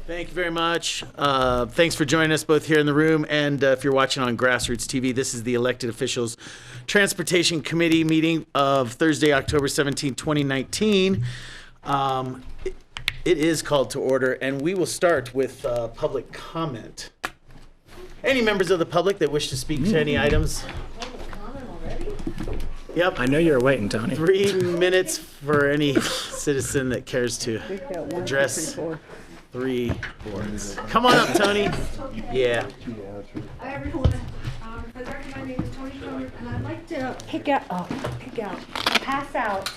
Thank you very much. Thanks for joining us both here in the room, and if you're watching on GrassRoots TV, this is the Elected Officials Transportation Committee meeting of Thursday, October 17, 2019. It is called to order, and we will start with public comment. Any members of the public that wish to speak to any items? Public comment already? Yep. I know you're waiting, Tony. 3 minutes for any citizen that cares to address 3 boards. Come on up, Tony. Yeah. Hi, everyone. For the record, my name is Tony Cromer, and I'd like to pass out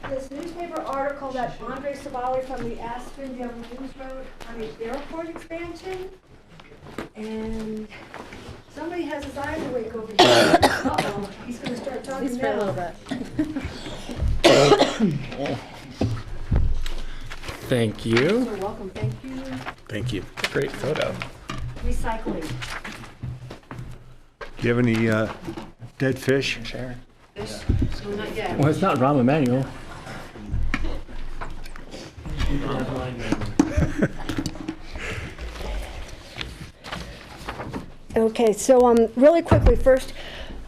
this newspaper article that Andre Savali from the Aspen Daily News wrote on the airport expansion. And somebody has his eyes awake over here. Uh-oh, he's going to start talking now. A little bit. Thank you. You're welcome. Thank you. Thank you. Great photo. Recycling. Do you have any dead fish? Sharon. This? No, not yet. Well, it's not Rahm Emanuel. Okay, so really quickly first,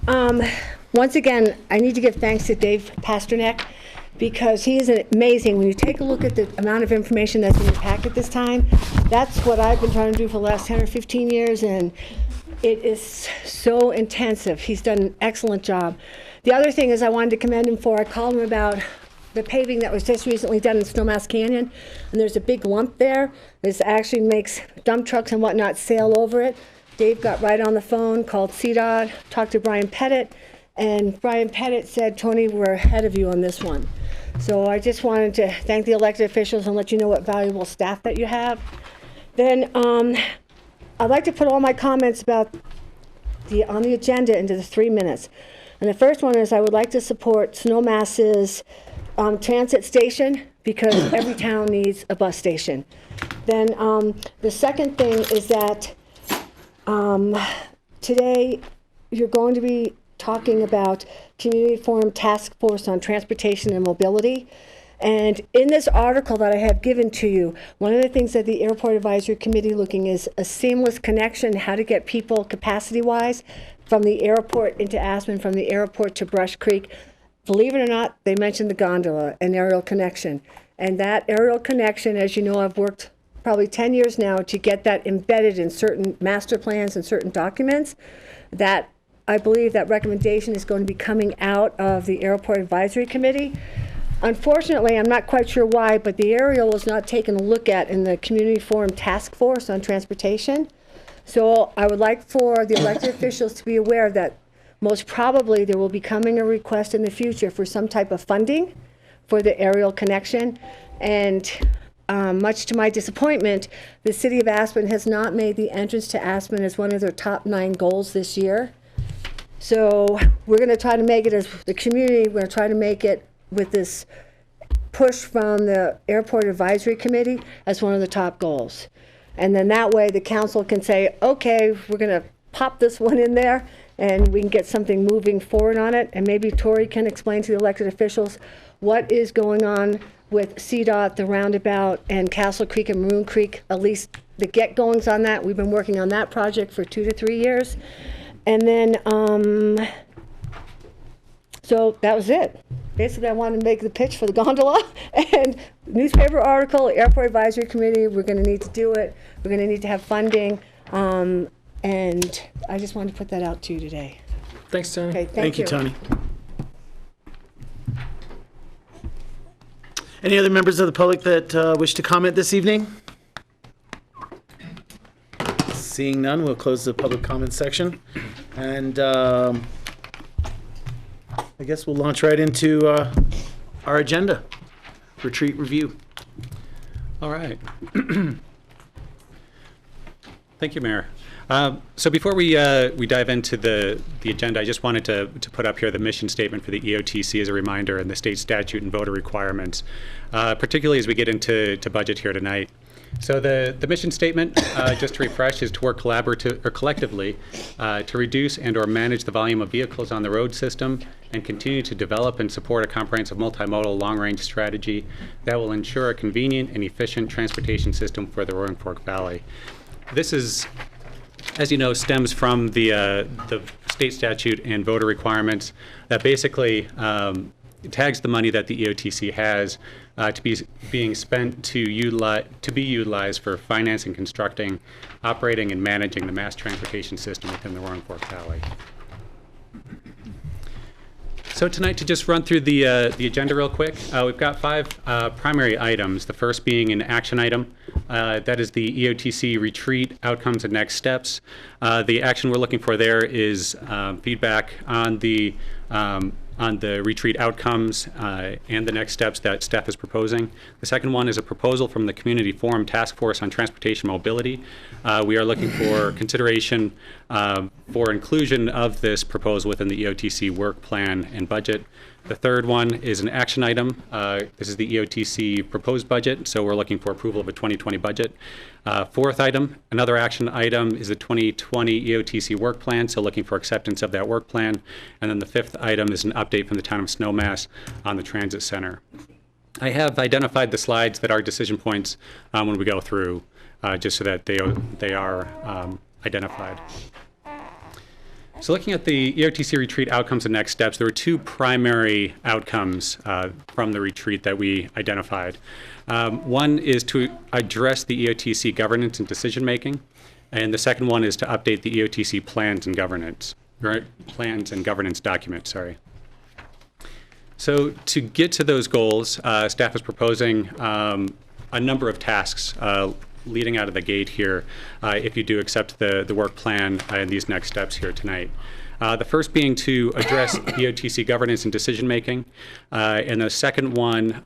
once again, I need to give thanks to Dave Pasternak because he is amazing. When you take a look at the amount of information that's in your packet this time, that's what I've been trying to do for the last 10 or 15 years, and it is so intensive. He's done an excellent job. The other thing is I wanted to commend him for, I called him about the paving that was just recently done in Snowmass Canyon, and there's a big lump there. This actually makes dump trucks and whatnot sail over it. Dave got right on the phone, called CDOT, talked to Brian Pettit, and Brian Pettit said, Tony, we're ahead of you on this one. So I just wanted to thank the elected officials and let you know what valuable staff that you have. Then I'd like to put all my comments about on the agenda into the 3 minutes. And the first one is I would like to support Snowmass's transit station because every town needs a bus station. Then the second thing is that today you're going to be talking about Community Forum Task Force on Transportation and Mobility. And in this article that I have given to you, one of the things that the Airport Advisory Committee looking is a seamless connection, how to get people capacity-wise from the airport into Aspen, from the airport to Brush Creek. Believe it or not, they mentioned the gondola and aerial connection. And that aerial connection, as you know, I've worked probably 10 years now to get that embedded in certain master plans and certain documents. That I believe that recommendation is going to be coming out of the Airport Advisory Committee. Unfortunately, I'm not quite sure why, but the aerial was not taken a look at in the Community Forum Task Force on Transportation. So I would like for the elected officials to be aware that most probably there will be coming a request in the future for some type of funding for the aerial connection. And much to my disappointment, the city of Aspen has not made the entrance to Aspen as one of their top 9 goals this year. So we're going to try to make it as the community, we're going to try to make it with this push from the Airport Advisory Committee as one of the top goals. And then that way the council can say, okay, we're going to pop this one in there and we can get something moving forward on it. And maybe Tori can explain to the elected officials what is going on with CDOT, the roundabout, and Castle Creek and Maroon Creek, at least the get-goings on that. We've been working on that project for 2 to 3 years. And then, so that was it. Basically, I wanted to make the pitch for the gondola and newspaper article, Airport Advisory Committee. We're going to need to do it. We're going to need to have funding. And I just wanted to put that out to you today. Thanks, Tony. Okay, Thank you, Tony. Any other members of the public that wish to comment this evening? Seeing none, we'll close the public comment section. And I guess we'll launch right into our agenda, retreat review. All right. Thank you, Mayor. So before we dive into the agenda, I just wanted to put up here the mission statement for the EOTC as a reminder and the state statute and voter requirements, particularly as we get into budget here tonight. So the mission statement, just to refresh, is to work collectively to reduce and or manage the volume of vehicles on the road system and continue to develop and support a comprehensive multimodal long-range strategy that will ensure a convenient and efficient transportation system for the Roaring Fork Valley. This is, as you know, stems from the state statute and voter requirements that basically tags the money that the EOTC has to be being spent to be utilized for financing, constructing, operating, and managing the mass transportation system within the Roaring Fork Valley. So tonight, to just run through the agenda real quick, we've got 5 primary items. The first being an action item. That is the EOTC retreat outcomes and next steps. The action we're looking for there is feedback on the retreat outcomes and the next steps that staff is proposing. The second one is a proposal from the Community Forum Task Force on Transportation Mobility. We are looking for consideration for inclusion of this proposal within the EOTC work plan and budget. The third one is an action item. This is the EOTC proposed budget, so we're looking for approval of a 2020 budget. Fourth item, another action item, is the 2020 EOTC work plan, so looking for acceptance of that work plan. And then the fifth item is an update from the town of Snowmass on the transit center. I have identified the slides that are decision points when we go through, just so that they are identified. So looking at the EOTC retreat outcomes and next steps, there were 2 primary outcomes from the retreat that we identified. One is to address the EOTC governance and decision making, and the second one is to update the EOTC plans and governance documents. Sorry. So to get to those goals, staff is proposing a number of tasks leading out of the gate here, if you do accept the work plan and these next steps here tonight. The first being to address EOTC governance and decision making, and the second one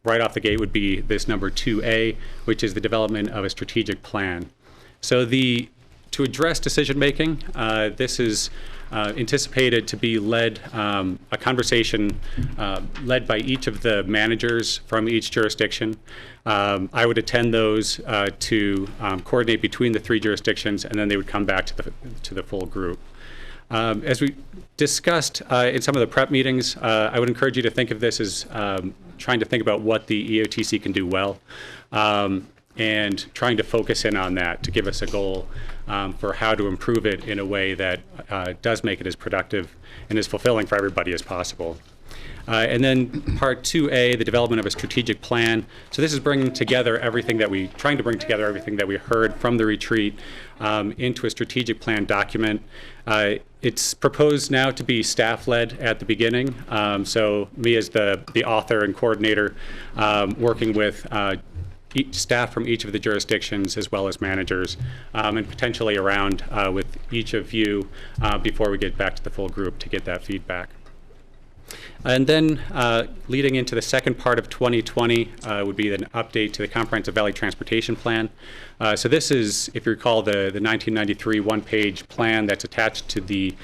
right off the gate would be this number 2A, which is the development of a strategic plan. So to address decision making, this is anticipated to be led, a conversation led by each of the managers from each jurisdiction. I would attend those to coordinate between the 3 jurisdictions, and then they would come back to the full group. As we discussed in some of the prep meetings, I would encourage you to think of this as trying to think about what the EOTC can do well, and trying to focus in on that to give us a goal for how to improve it in a way that does make it as productive and as fulfilling for everybody as possible. And then part 2A, the development of a strategic plan. So this is trying to bring together everything that we heard from the retreat into a strategic plan document. It's proposed now to be staff-led at the beginning. So me as the author and coordinator, working with staff from each of the jurisdictions as well as managers, and potentially around with each of you before we get back to the full group to get that feedback. And then leading into the second part of 2020 would be an update to the Comprehensive Valley Transportation Plan. So this is, if you recall, the 1993 one-page plan that's attached to the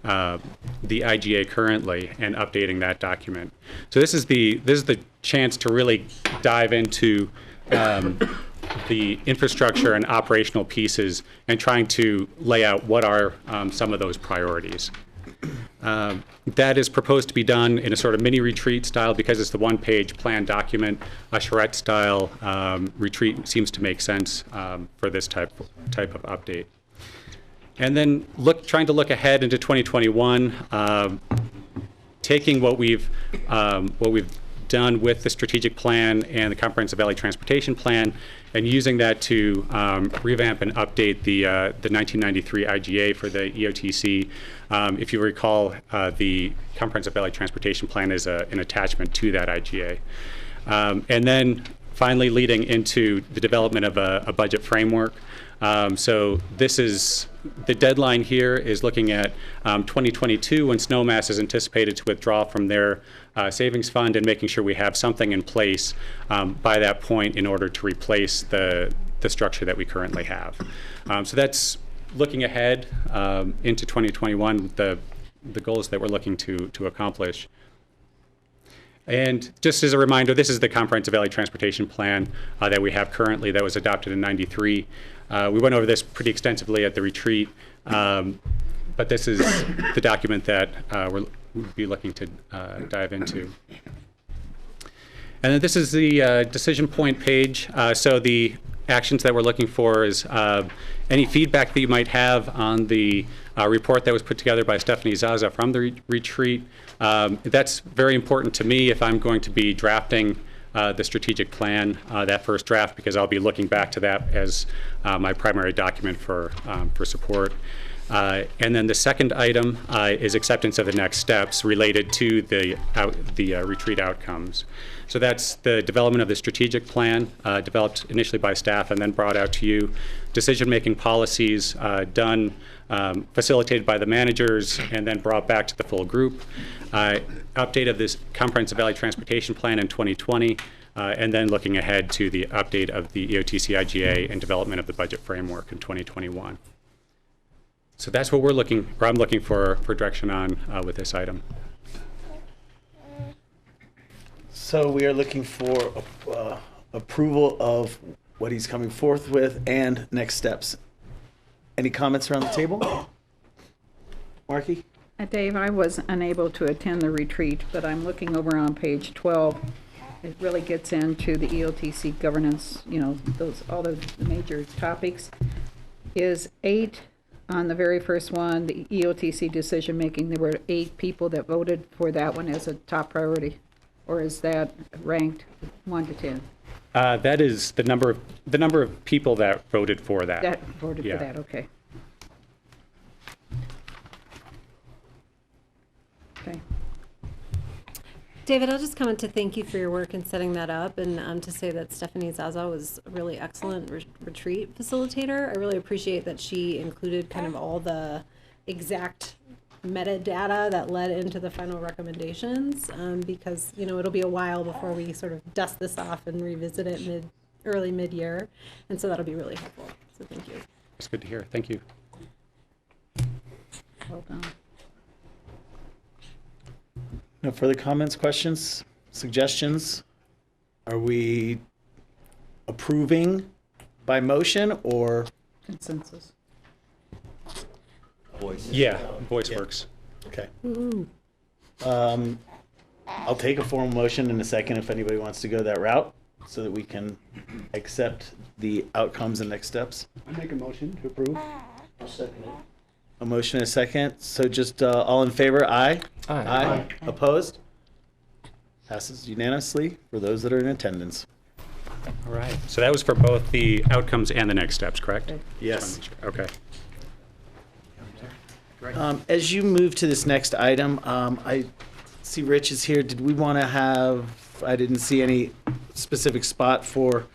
IGA currently, and updating that document. So this is the chance to really dive into the infrastructure and operational pieces and trying to lay out what are some of those priorities. That is proposed to be done in a sort of mini retreat style because it's the one-page plan document. A charrette style retreat seems to make sense for this type of update. And then trying to look ahead into 2021, taking what we've done with the strategic plan and the Comprehensive Valley Transportation Plan, and using that to revamp and update the 1993 IGA for the EOTC. If you recall, the Comprehensive Valley Transportation Plan is an attachment to that IGA. And then finally leading into the development of a budget framework. So this is, the deadline here is looking at 2022, when Snowmass is anticipated to withdraw from their savings fund, and making sure we have something in place by that point in order to replace the structure that we currently have. So that's looking ahead into 2021, the goals that we're looking to accomplish. And just as a reminder, this is the Comprehensive Valley Transportation Plan that we have currently that was adopted in '93. We went over this pretty extensively at the retreat, but this is the document that we'll be looking to dive into. And then this is the decision point page. So the actions that we're looking for is any feedback that you might have on the report that was put together by Stephanie Zaza from the retreat. That's very important to me if I'm going to be drafting the strategic plan, that first draft, because I'll be looking back to that as my primary document for support. And then the second item is acceptance of the next steps related to the retreat outcomes. So that's the development of the strategic plan, developed initially by staff and then brought out to you. Decision-making policies done, facilitated by the managers, and then brought back to the full group. Update of this Comprehensive Valley Transportation Plan in 2020, and then looking ahead to the update of the EOTC IGA and development of the budget framework in 2021. So that's what I'm looking for direction on with this item. So we are looking for approval of what he's coming forth with and next steps. Any comments around the table? Marky? Dave, I was unable to attend the retreat, but I'm looking over on page 12. It really gets into the EOTC governance, you know, all the major topics. Is 8 on the very first one, the EOTC decision making? There were 8 people that voted for that one as a top priority, or is that ranked 1 to 10? That is the number of people that voted for that. That voted Yeah. for that, okay. Okay. David, I'll just come in to thank you for your work in setting that up, and to say that Stephanie Zaza was a really excellent retreat facilitator. I really appreciate that she included kind of all the exact metadata that led into the final recommendations, because, you know, it'll be a while before we sort of dust this off and revisit it early mid-year, and so that'll be really helpful. So thank you. It's good to hear. Thank you. Well done. No further comments, questions, suggestions? Are we approving by motion or? Consensus. Yeah, voice works. Okay. I'll take a formal motion in a second if anybody wants to go that route so that we can accept the outcomes and next steps. I make a motion to approve. A motion and a second. So just all in favor, aye? Aye. Opposed? Passes unanimously for those that are in attendance. All right. So that was for both the outcomes and the next steps, correct? Yes. Okay. As you move to this next item, I see Rich is here. Did we want to have, I didn't see any specific spot for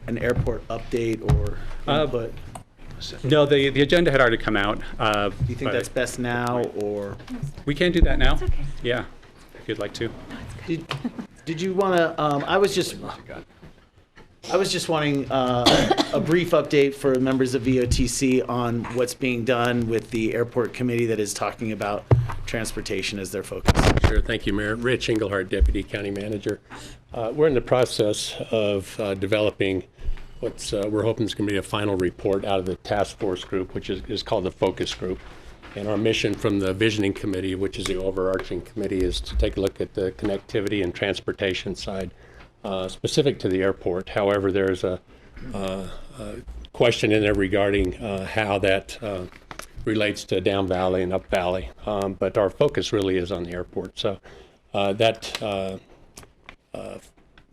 an airport update or input. No, the agenda had already come out. Do you think that's best now, or? We can do that now? That's okay. Yeah, if you'd like to. Did you want to, I was just wanting a brief update for members of EOTC on what's being done with the airport committee that is talking about transportation as their focus. Sure, thank you, Mayor. Rich Engelhardt, Deputy County Manager. We're in the process of developing what's we're hoping is going to be a final report out of the task force group, which is called the focus group. And our mission from the visioning committee, which is the overarching committee, is to take a look at the connectivity and transportation side specific to the airport. However, there's a question in there regarding how that relates to down valley and up valley. But our focus really is on the airport. So that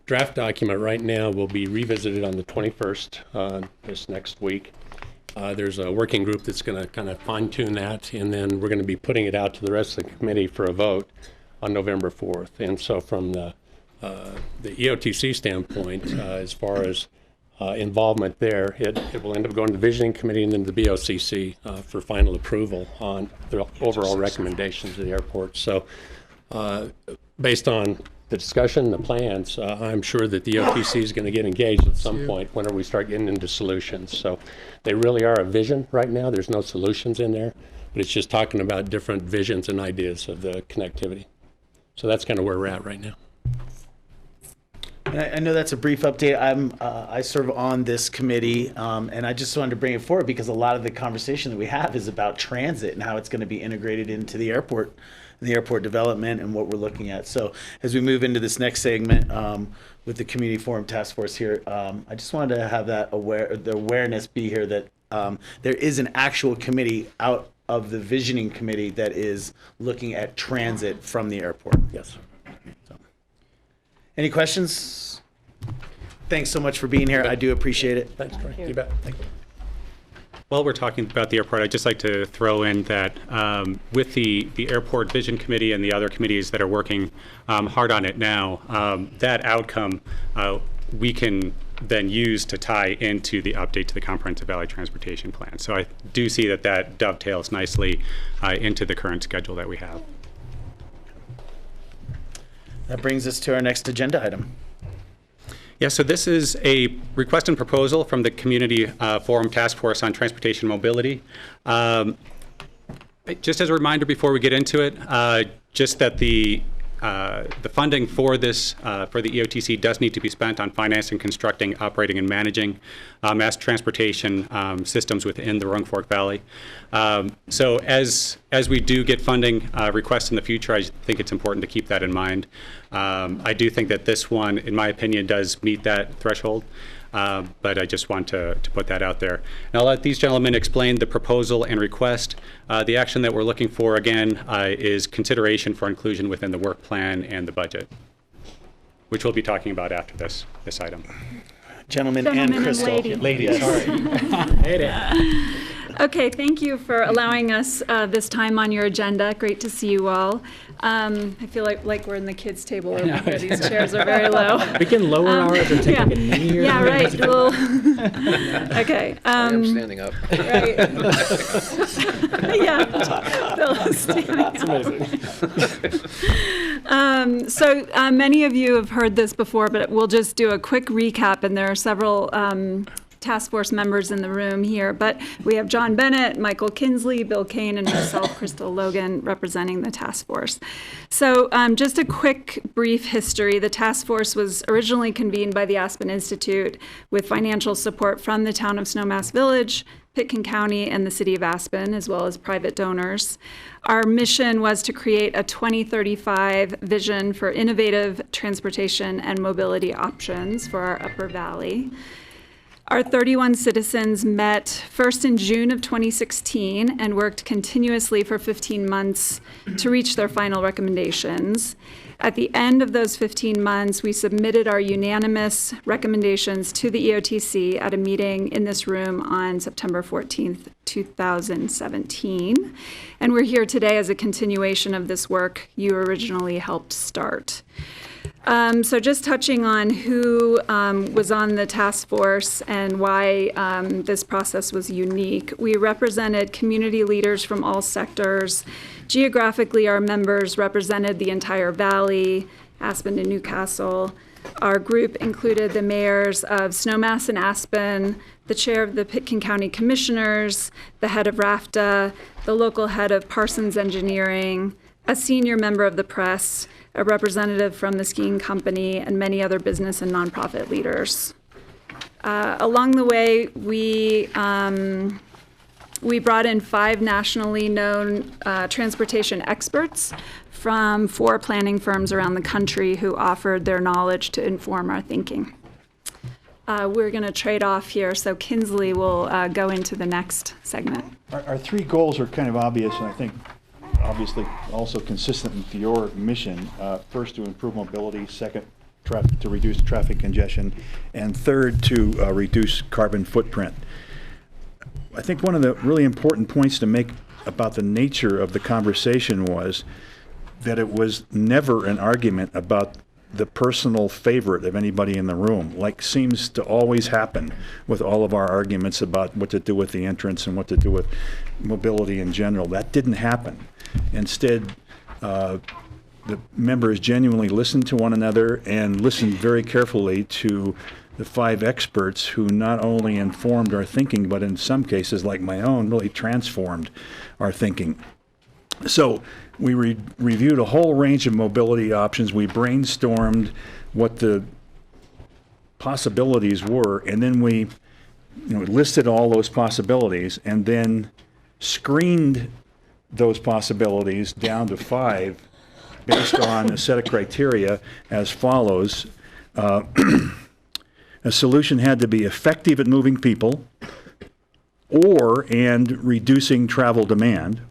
draft document right now will be revisited on the 21st, this next week. There's a working group that's going to kind of fine tune that, and then we're going to be putting it out to the rest of the committee for a vote on November 4th. And so from the EOTC standpoint, as far as involvement there, it will end up going to the visioning committee and then the BOCC for final approval on the overall recommendations of the airport. So based on the discussion, the plans, I'm sure that the EOTC is going to get engaged at some point whenever we start getting into solutions. So they really are a vision right now. There's no solutions in there, but it's just talking about different visions and ideas of the connectivity. So that's kind of where we're at right now. And I know that's a brief update. I serve on this committee, and I just wanted to bring it forward because a lot of the conversation that we have is about transit and how it's going to be integrated into the airport development and what we're looking at. So as we move into this next segment with the Community Forum Task Force here, I just wanted to have the awareness be here that there is an actual committee out of the visioning committee that is looking at transit from the airport. Yes. So, any questions? Thanks so much for being here. I do appreciate it. Thanks, Troy. You bet. Thank you. While we're talking about the airport, I'd just like to throw in that with the Airport Vision Committee and the other committees that are working hard on it now, that outcome we can then use to tie into the update to the Comprehensive Valley Transportation Plan. So I do see that that dovetails nicely into the current schedule that we have. That brings us to our next agenda item. Yeah, so this is a request and proposal from the Community Forum Task Force on Transportation Mobility. Just as a reminder before we get into it, just that the funding for this, for the EOTC does need to be spent on financing, constructing, operating, and managing mass transportation systems within the Roaring Fork Valley. So as we do get funding requests in the future, I think it's important to keep that in mind. I do think that this one, in my opinion, does meet that threshold. But I just want to put that out there. And I'll let these gentlemen explain the proposal and request. The action that we're looking for, again, is consideration for inclusion within the work plan and the budget, which we'll be talking about after this item. Gentlemen and Crystal. Ladies, sorry. Hate it. Okay, thank you for allowing us this time on your agenda. Great to see you all. I feel like we're in the kids' table over here. These chairs are very low. We can lower ours or take like a knee or Yeah, right. Well, okay. I'm standing up. Right. Yeah. Bill is standing up. So many of you have heard this before, but we'll just do a quick recap, and there are several task force members in the room here, but we have John Bennett, Michael Kinsley, Bill Kane, and myself, Crystal Logan, representing the task force. So just a quick, brief history. The task force was originally convened by the Aspen Institute with financial support from the town of Snowmass Village, Pitkin County, and the city of Aspen, as well as private donors. Our mission was to create a 2035 vision for innovative transportation and mobility options for our Upper Valley. Our 31 citizens met first in June of 2016 and worked continuously for 15 months to reach their final recommendations. At the end of those 15 months, we submitted our unanimous recommendations to the EOTC at a meeting in this room on September 14th, 2017. And we're here today as a continuation of this work you originally helped start. So just touching on who was on the task force and why this process was unique. We represented community leaders from all sectors. Geographically, our members represented the entire valley, Aspen and Newcastle. Our group included the mayors of Snowmass and Aspen, the chair of the Pitkin County Commissioners, the head of RAFTA, the local head of Parsons Engineering, a senior member of the press, a representative from the skiing company, and many other business and nonprofit leaders. Along the way, we brought in 5 nationally known transportation experts from 4 planning firms around the country who offered their knowledge to inform our thinking. We're going to trade off here, so Kinsley will go into the next segment. Our 3 goals are kind of obvious, and I think obviously also consistent with your mission. First, to improve mobility. Second, to reduce traffic congestion. And third, to reduce carbon footprint. I think one of the really important points to make about the nature of the conversation was that it was never an argument about the personal favorite of anybody in the room, like seems to always happen with all of our arguments about what to do with the entrance and what to do with mobility in general. That didn't happen. Instead, the members genuinely listened to one another and listened very carefully to the 5 experts who not only informed our thinking, but in some cases, like my own, really transformed our thinking. So we reviewed a whole range of mobility options. We brainstormed what the possibilities were, and then we listed all those possibilities and then screened those possibilities down to 5 based on a set of criteria as follows. A solution had to be effective at moving people and reducing travel demand.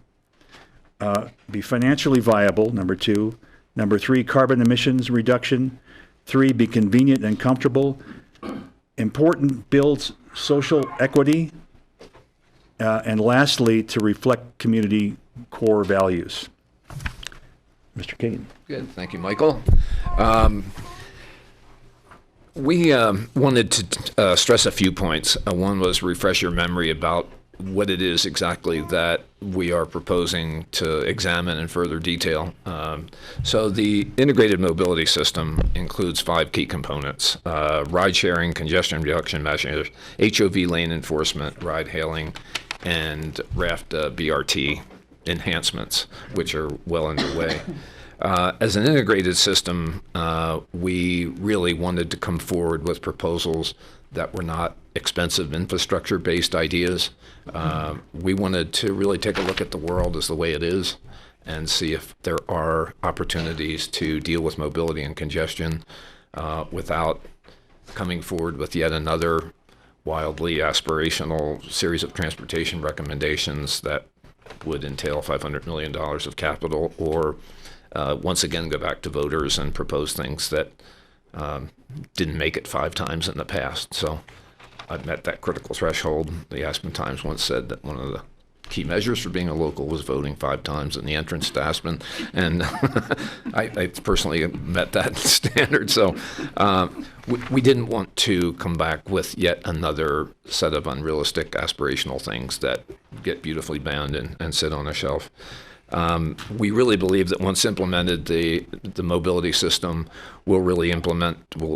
Be financially viable, number 2. Number 3, carbon emissions reduction. 3, be convenient and comfortable. Important, builds social equity. And lastly, to reflect community core values. Mr. Caden. Good, thank you, Michael. We wanted to stress a few points. One was refresh your memory about what it is exactly that we are proposing to examine in further detail. So the integrated mobility system includes 5 key components: ride sharing, congestion reduction measures, HOV lane enforcement, ride hailing, and RAFT BRT enhancements, which are well underway. As an integrated system, we really wanted to come forward with proposals that were not expensive infrastructure-based ideas. We wanted to really take a look at the world as the way it is and see if there are opportunities to deal with mobility and congestion without coming forward with yet another wildly aspirational series of transportation recommendations that would entail $500 million of capital, or once again go back to voters and propose things that didn't make it 5 times in the past. So I've met that critical threshold. The Aspen Times once said that one of the key measures for being a local was voting 5 times in the entrance to Aspen, and I personally met that standard. So we didn't want to come back with yet another set of unrealistic aspirational things that get beautifully bound and sit on a shelf. We really believe that once implemented, the mobility system will really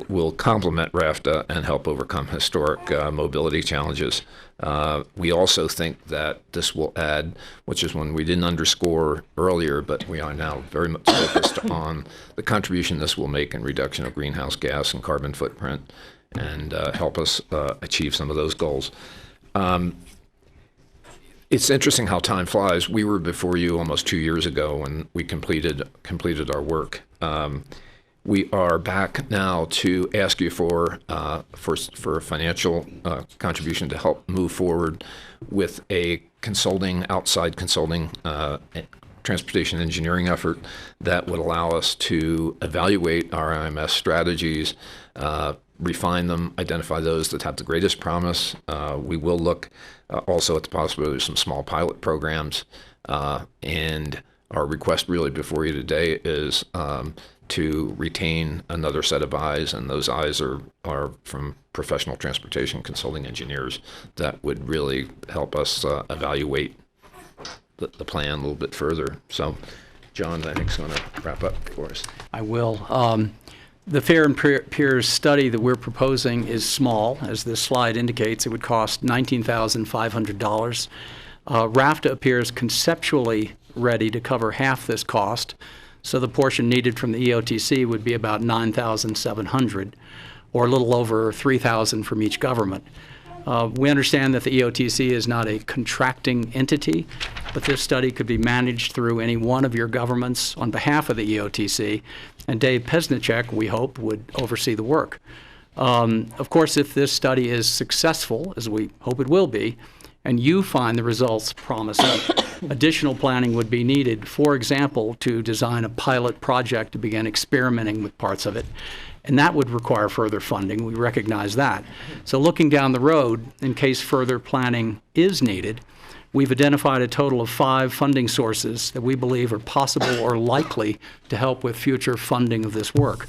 will complement RAFTA and help overcome historic mobility challenges. We also think that this will add, which is one we didn't underscore earlier, but we are now very much focused on the contribution this will make in reduction of greenhouse gas and carbon footprint, and help us achieve some of those goals. It's interesting how time flies. We were before you almost 2 years ago when we completed our work. We are back now to ask you for a financial contribution to help move forward with a outside consulting transportation engineering effort that would allow us to evaluate our IMS strategies, refine them, identify those that have the greatest promise. We will look also at the possibility of some small pilot programs. And our request really before you today is to retain another set of eyes, and those eyes are from professional transportation consulting engineers that would really help us evaluate the plan a little bit further. So John, I think, is going to wrap up for us. I will. The Fair and Peers study that we're proposing is small. As this slide indicates, it would cost $19,500. RAFTA appears conceptually ready to cover half this cost, so the portion needed from the EOTC would be about $9,700, or a little over $3,000 from each government. We understand that the EOTC is not a contracting entity, but this study could be managed through any one of your governments on behalf of the EOTC, and Dave Pesnicek, we hope, would oversee the work. Of course, if this study is successful, as we hope it will be, and you find the results promising, additional planning would be needed, for example, to design a pilot project to begin experimenting with parts of it. And that would require further funding. We recognize that. So looking down the road, in case further planning is needed, we've identified a total of 5 funding sources that we believe are possible or likely to help with future funding of this work.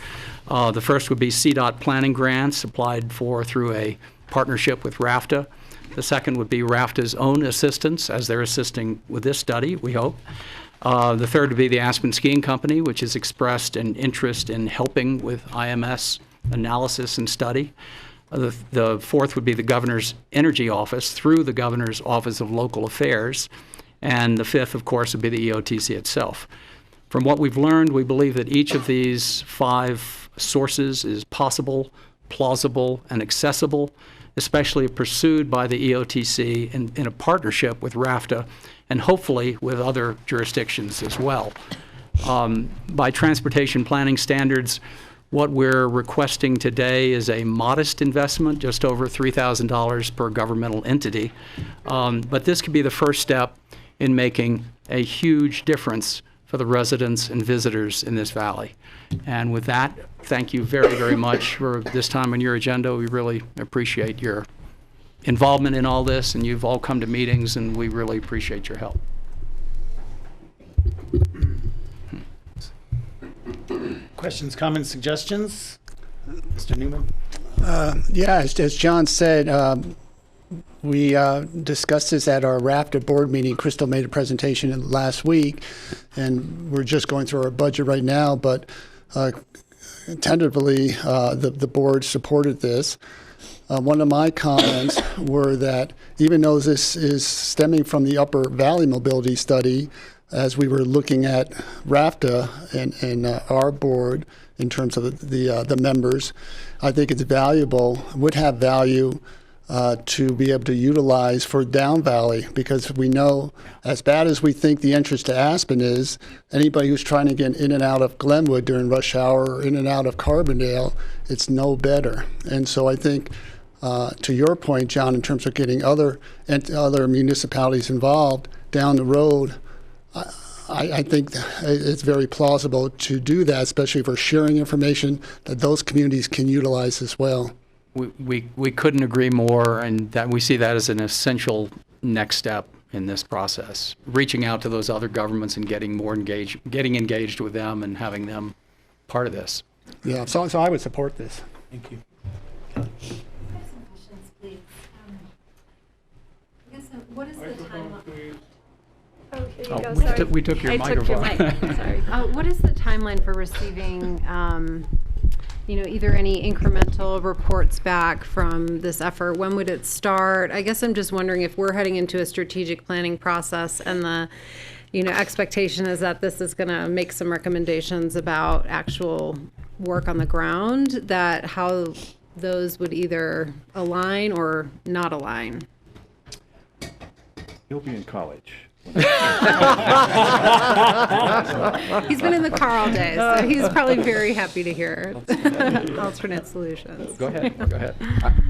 The first would be CDOT planning grants applied for through a partnership with RAFTA. The second would be RAFTA's own assistance, as they're assisting with this study, we hope. The third would be the Aspen Skiing Company, which has expressed an interest in helping with IMS analysis and study. The fourth would be the Governor's Energy Office through the Governor's Office of Local Affairs. And the fifth, of course, would be the EOTC itself. From what we've learned, we believe that each of these 5 sources is possible, plausible, and accessible, especially pursued by the EOTC in a partnership with RAFTA and hopefully with other jurisdictions as well. By transportation planning standards, what we're requesting today is a modest investment, just over $3,000 per governmental entity. But this could be the first step in making a huge difference for the residents and visitors in this valley. And with that, thank you very, very much for this time on your agenda. We really appreciate your involvement in all this, and you've all come to meetings, and we really appreciate your help. Questions, comments, suggestions? Mr. Newman? Yeah, as John said, we discussed this at our RAFTA board meeting. Crystal made a presentation last week, and we're just going through our budget right now, but tentatively, the board supported this. One of my comments were that even though this is stemming from the Upper Valley Mobility Study, as we were looking at RAFTA and our board in terms of the members, I think it's valuable, would have value to be able to utilize for Down Valley, because we know, as bad as we think the entrance to Aspen is, anybody who's trying to get in and out of Glenwood during rush hour or in and out of Carbondale, it's no better. And so I think, to your point, John, in terms of getting other municipalities involved down the road, I think it's very plausible to do that, especially if we're sharing information that those communities can utilize as well. We couldn't agree more, and that we see that as an essential next step in this process. Reaching out to those other governments and getting engaged with them and having them part of this. Yeah, so I would support this. Thank you. I have some questions, please. I guess, what is the timeline? Oh, here you Oh, go, we sorry. we took your I microphone. took your mic, sorry. What is the timeline for receiving, either any incremental reports back from this effort? When would it start? I guess I'm just wondering if we're heading into a strategic planning process and the, expectation is that this is going to make some recommendations about actual work on the ground, that how those would either align or not align. He'll be in college. He's been in the car all day, so he's probably very happy to hear alternate solutions. Go ahead.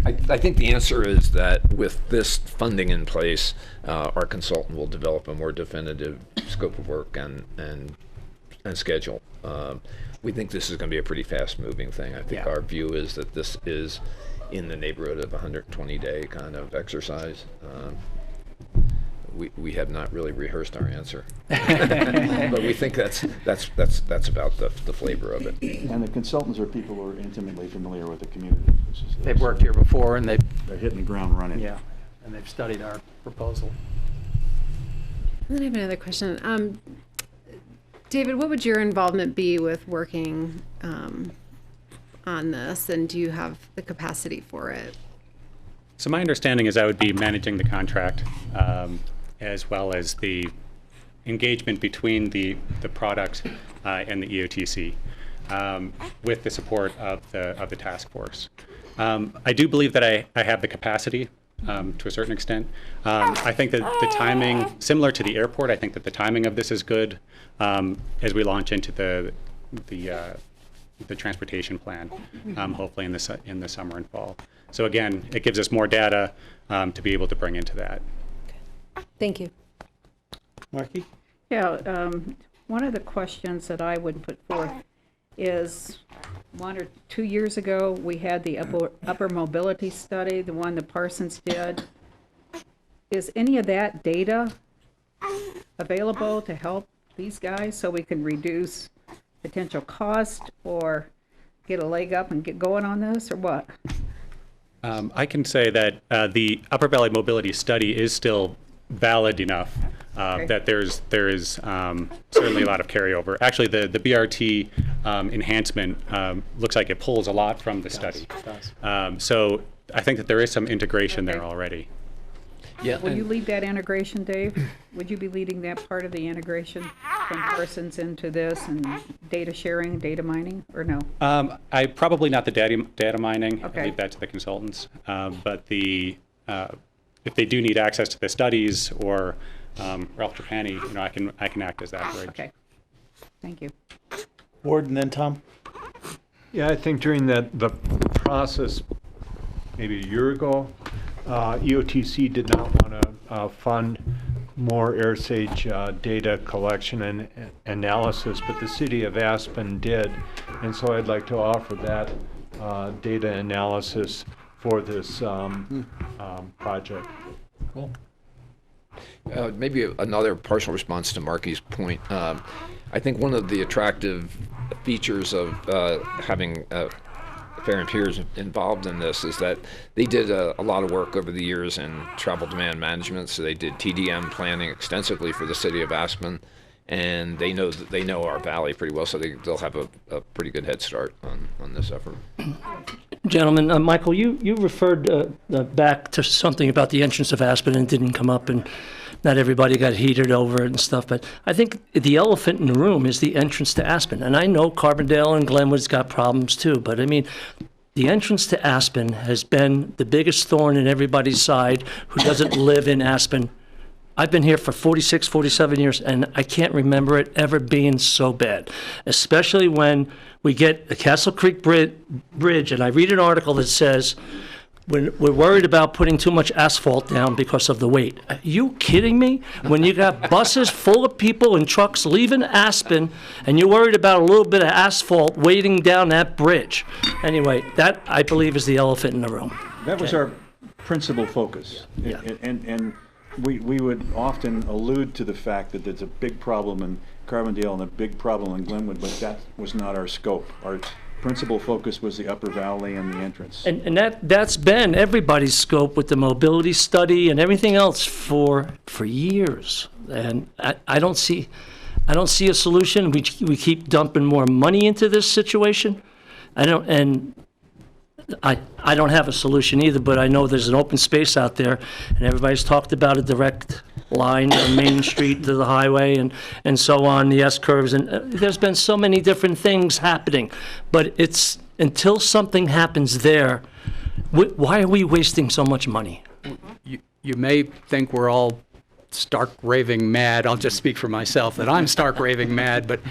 I think the answer is that with this funding in place, our consultant will develop a more definitive scope of work and schedule. We think this is going to be a pretty fast-moving thing. I think our view is that this is in the neighborhood of a 120-day kind of exercise. We have not really rehearsed our answer, but we think that's about the flavor of it. And the consultants are people who are intimately familiar with the community. They've worked here before, and they're hitting the ground running. Yeah, and they've studied our proposal. And then I have another question. David, what would your involvement be with working on this, and do you have the capacity for it? So my understanding is I would be managing the contract, as well as the engagement between the product and the EOTC, with the support of the task force. I do believe that I have the capacity to a certain extent. I think that the timing, similar to the airport, I think that the timing of this is good as we launch into the transportation plan, hopefully in the summer and fall. So again, it gives us more data to be able to bring into that. Thank you. Marky? Yeah, one of the questions that I would put forth is 1 or 2 years ago, we had the upper mobility study, the one that Parsons did. Is any of that data available to help these guys so we can reduce potential cost or get a leg up and get going on this, or what? I can say that the Upper Valley Mobility Study is still valid enough that there is certainly a lot of carryover. Actually, the BRT enhancement looks like it pulls a lot from the study. So I think that there is some integration there already. Yeah, Will you and- lead that integration, Dave? Would you be leading that part of the integration from Parsons into this and data sharing, data mining, or no? I probably not the data mining. Okay. I leave that to the consultants. But the if they do need access to the studies or Ralph Trapani, I can act as that bridge. Okay. Thank you. Ward and then Tom. Yeah, I think during the process, maybe a year ago, EOTC did not want to fund more AirSage data collection and analysis, but the city of Aspen did. And so I'd like to offer that data analysis for this project. Cool. Maybe another partial response to Marky's point. I think one of the attractive features of having Fair and Peers involved in this is that they did a lot of work over the years in travel demand management. So they did TDM planning extensively for the city of Aspen, and they know our valley pretty well. So they'll have a pretty good head start on this effort. Gentlemen, Michael, you referred back to something about the entrance of Aspen and it didn't come up, and not everybody got heated over it and stuff, but I think the elephant in the room is the entrance to Aspen. And I know Carbondale and Glenwood's got problems too, but I mean, the entrance to Aspen has been the biggest thorn in everybody's side who doesn't live in Aspen. I've been here for 46, 47 years, and I can't remember it ever being so bad, especially when we get the Castle Creek Bridge, and I read an article that says, we're worried about putting too much asphalt down because of the weight. Are you kidding me? When you got buses full of people and trucks leaving Aspen, and you're worried about a little bit of asphalt weighting down that bridge. Anyway, that, I believe, is the elephant in the room. That was our principal focus. Yeah. And we would often allude to the fact that there's a big problem in Carbondale and a big problem in Glenwood, but that was not our scope. Our principal focus was the upper valley and the entrance. And that's been everybody's scope with the mobility study and everything else for years. And I don't see a solution. We keep dumping more money into this situation. I don't have a solution either, but I know there's an open space out there, and everybody's talked about a direct line from Main Street to the highway and so on, the S-curves, and there's been so many different things happening. But it's until something happens there, why are we wasting so much money? You may think we're all stark raving mad. I'll just speak for myself that I'm stark raving mad, but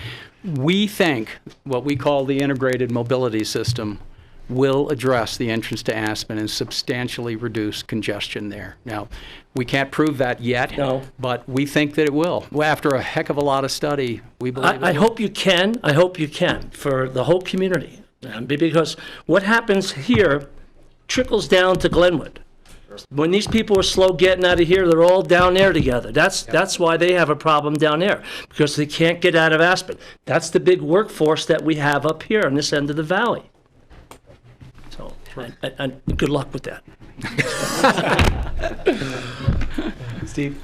we think what we call the integrated mobility system will address the entrance to Aspen and substantially reduce congestion there. Now, we can't prove that yet, No. but we think that it will. Well, after a heck of a lot of study, we believe I hope you can. I hope you can for the whole community. Because what happens here trickles down to Glenwood. When these people are slow getting out of here, they're all down there together. That's why they have a problem down there, because they can't get out of Aspen. That's the big workforce that we have up here on this end of the valley. So, and good luck with that. Steve?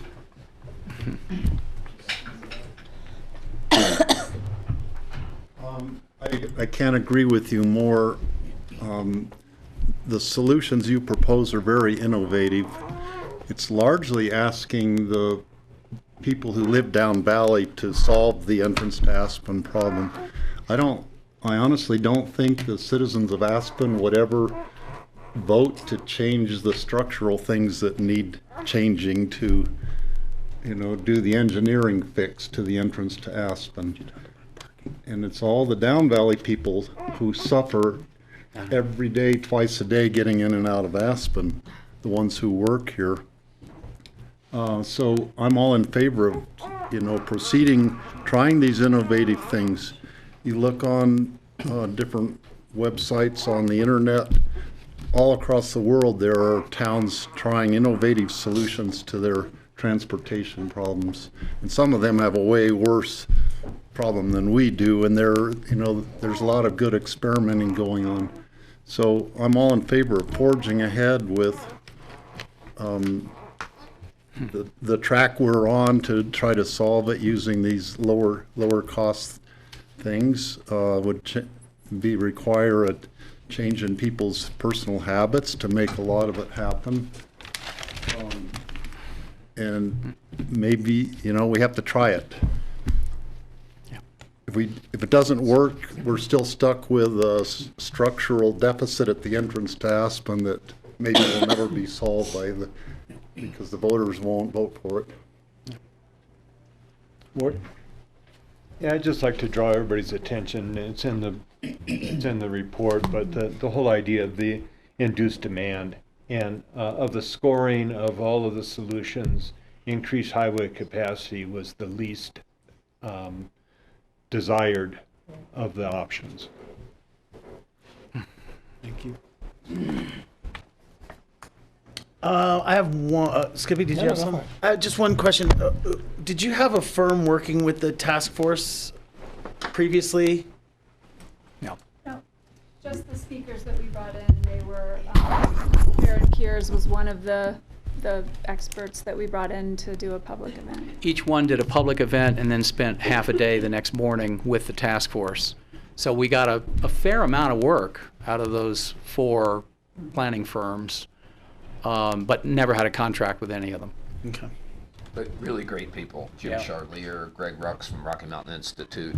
I can't agree with you more. The solutions you propose are very innovative. It's largely asking the people who live down valley to solve the entrance to Aspen problem. I honestly don't think the citizens of Aspen would ever vote to change the structural things that need changing to, do the engineering fix to the entrance to Aspen. And it's all the down valley people who suffer every day, twice a day, getting in and out of Aspen, the ones who work here. So I'm all in favor of, proceeding, trying these innovative things. You look on different websites on the internet, all across the world there are towns trying innovative solutions to their transportation problems. And some of them have a way worse problem than we do, and there's a lot of good experimenting going on. So I'm all in favor of forging ahead with the track we're on to try to solve it using these lower cost things. Would require a change in people's personal habits to make a lot of it happen. and maybe, we have to try it. If it doesn't work, we're still stuck with a structural deficit at the entrance to Aspen that maybe will never be solved because the voters won't vote for it. What? Yeah, I'd just like to draw everybody's attention. It's in the report, but the whole idea of the induced demand and of the scoring of all of the solutions, increased highway capacity was the least desired of the options. Thank you. I have one. Skippy, did you have some? Just one question. Did you have a firm working with the task force previously? No. No, just the speakers that we brought in. They were, Aaron Piers was one of the experts that we brought in to do a public event. Each one did a public event and then spent half a day the next morning with the task force. So we got a fair amount of work out of those 4 planning firms, but never had a contract with any of them. Okay. But really great people. Jim Charlier, Greg Rux from Rocky Mountain Institute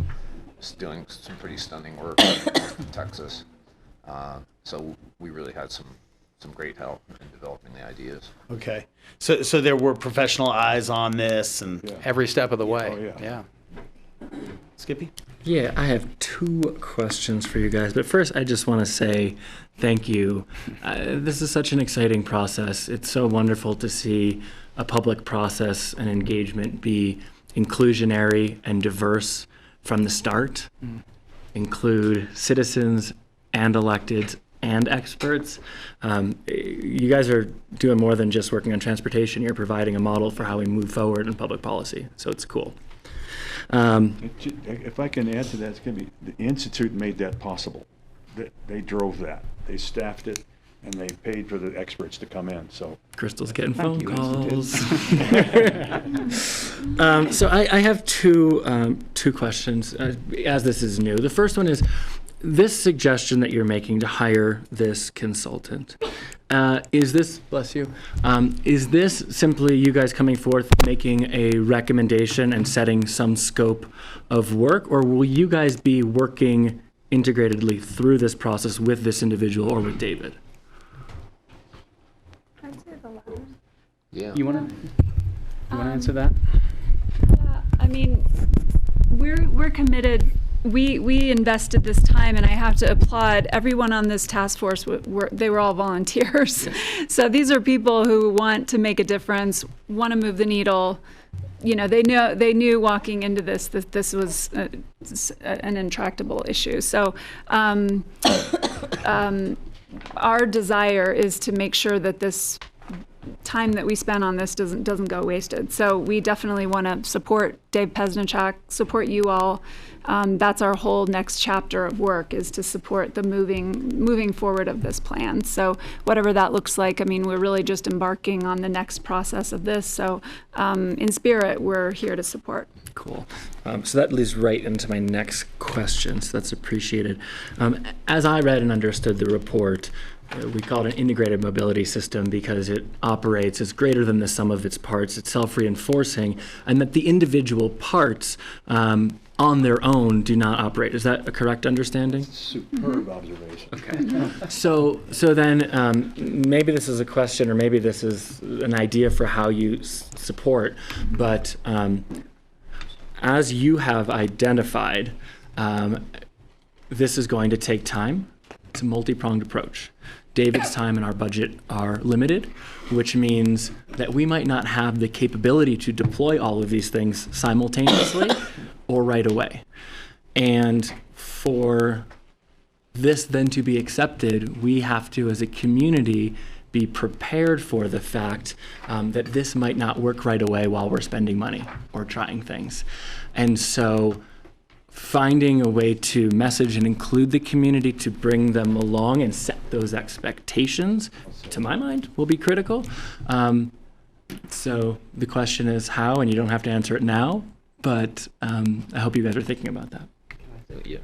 is doing some pretty stunning work in Texas. So we really had some great help in developing the ideas. Okay. So there were professional eyes on this and every step of the way. Oh, yeah. Skippy? Yeah, I have 2 questions for you guys. But first, I just want to say thank you. This is such an exciting process. It's so wonderful to see a public process and engagement be inclusionary and diverse from the start, include citizens and electeds and experts. You guys are doing more than just working on transportation. You're providing a model for how we move forward in public policy. So it's cool. If I can add to that, it's going to be the Institute made that possible. They drove that. They staffed it, and they paid for the experts to come in. So Crystal's getting phone you, calls. So I have two questions, as this is new. The first one is, this suggestion that you're making to hire this consultant, is this, bless you, is this simply you guys coming forth making a recommendation and setting some scope of work, or will you guys be working integratedly through this process with this individual or with David? I'd say the latter. Yeah. You want to answer that? Yeah, I mean, we're committed. We invested this time, and I have to applaud everyone on this task force. They were all volunteers. Yes. So these are people who want to make a difference, want to move the needle. They knew walking into this that this was an intractable issue. So our desire is to make sure that this time that we spend on this doesn't go wasted. So we definitely want to support Dave Pesnichak, support you all. That's our whole next chapter of work, is to support the moving forward of this plan. So whatever that looks like, I mean, we're really just embarking on the next process of this. So in spirit, we're here to support. Cool. So that leads right into my next question, so that's appreciated. As I read and understood the report, we call it an integrated mobility system because it operates as greater than the sum of its parts. It's self-reinforcing, and that the individual parts on their own do not operate. Is that a correct understanding? Superb observation. Okay. So then maybe this is a question, or maybe this is an idea for how you support, but as you have identified, this is going to take time. It's a multi-pronged approach. David's time and our budget are limited, which means that we might not have the capability to deploy all of these things simultaneously or right away. And for this then to be accepted, we have to, as a community, be prepared for the fact that this might not work right away while we're spending money or trying things. And so finding a way to message and include the community to bring them along and set those expectations, to my mind, will be critical. So the question is how, and you don't have to answer it now, but I hope you guys are thinking about that. Yeah.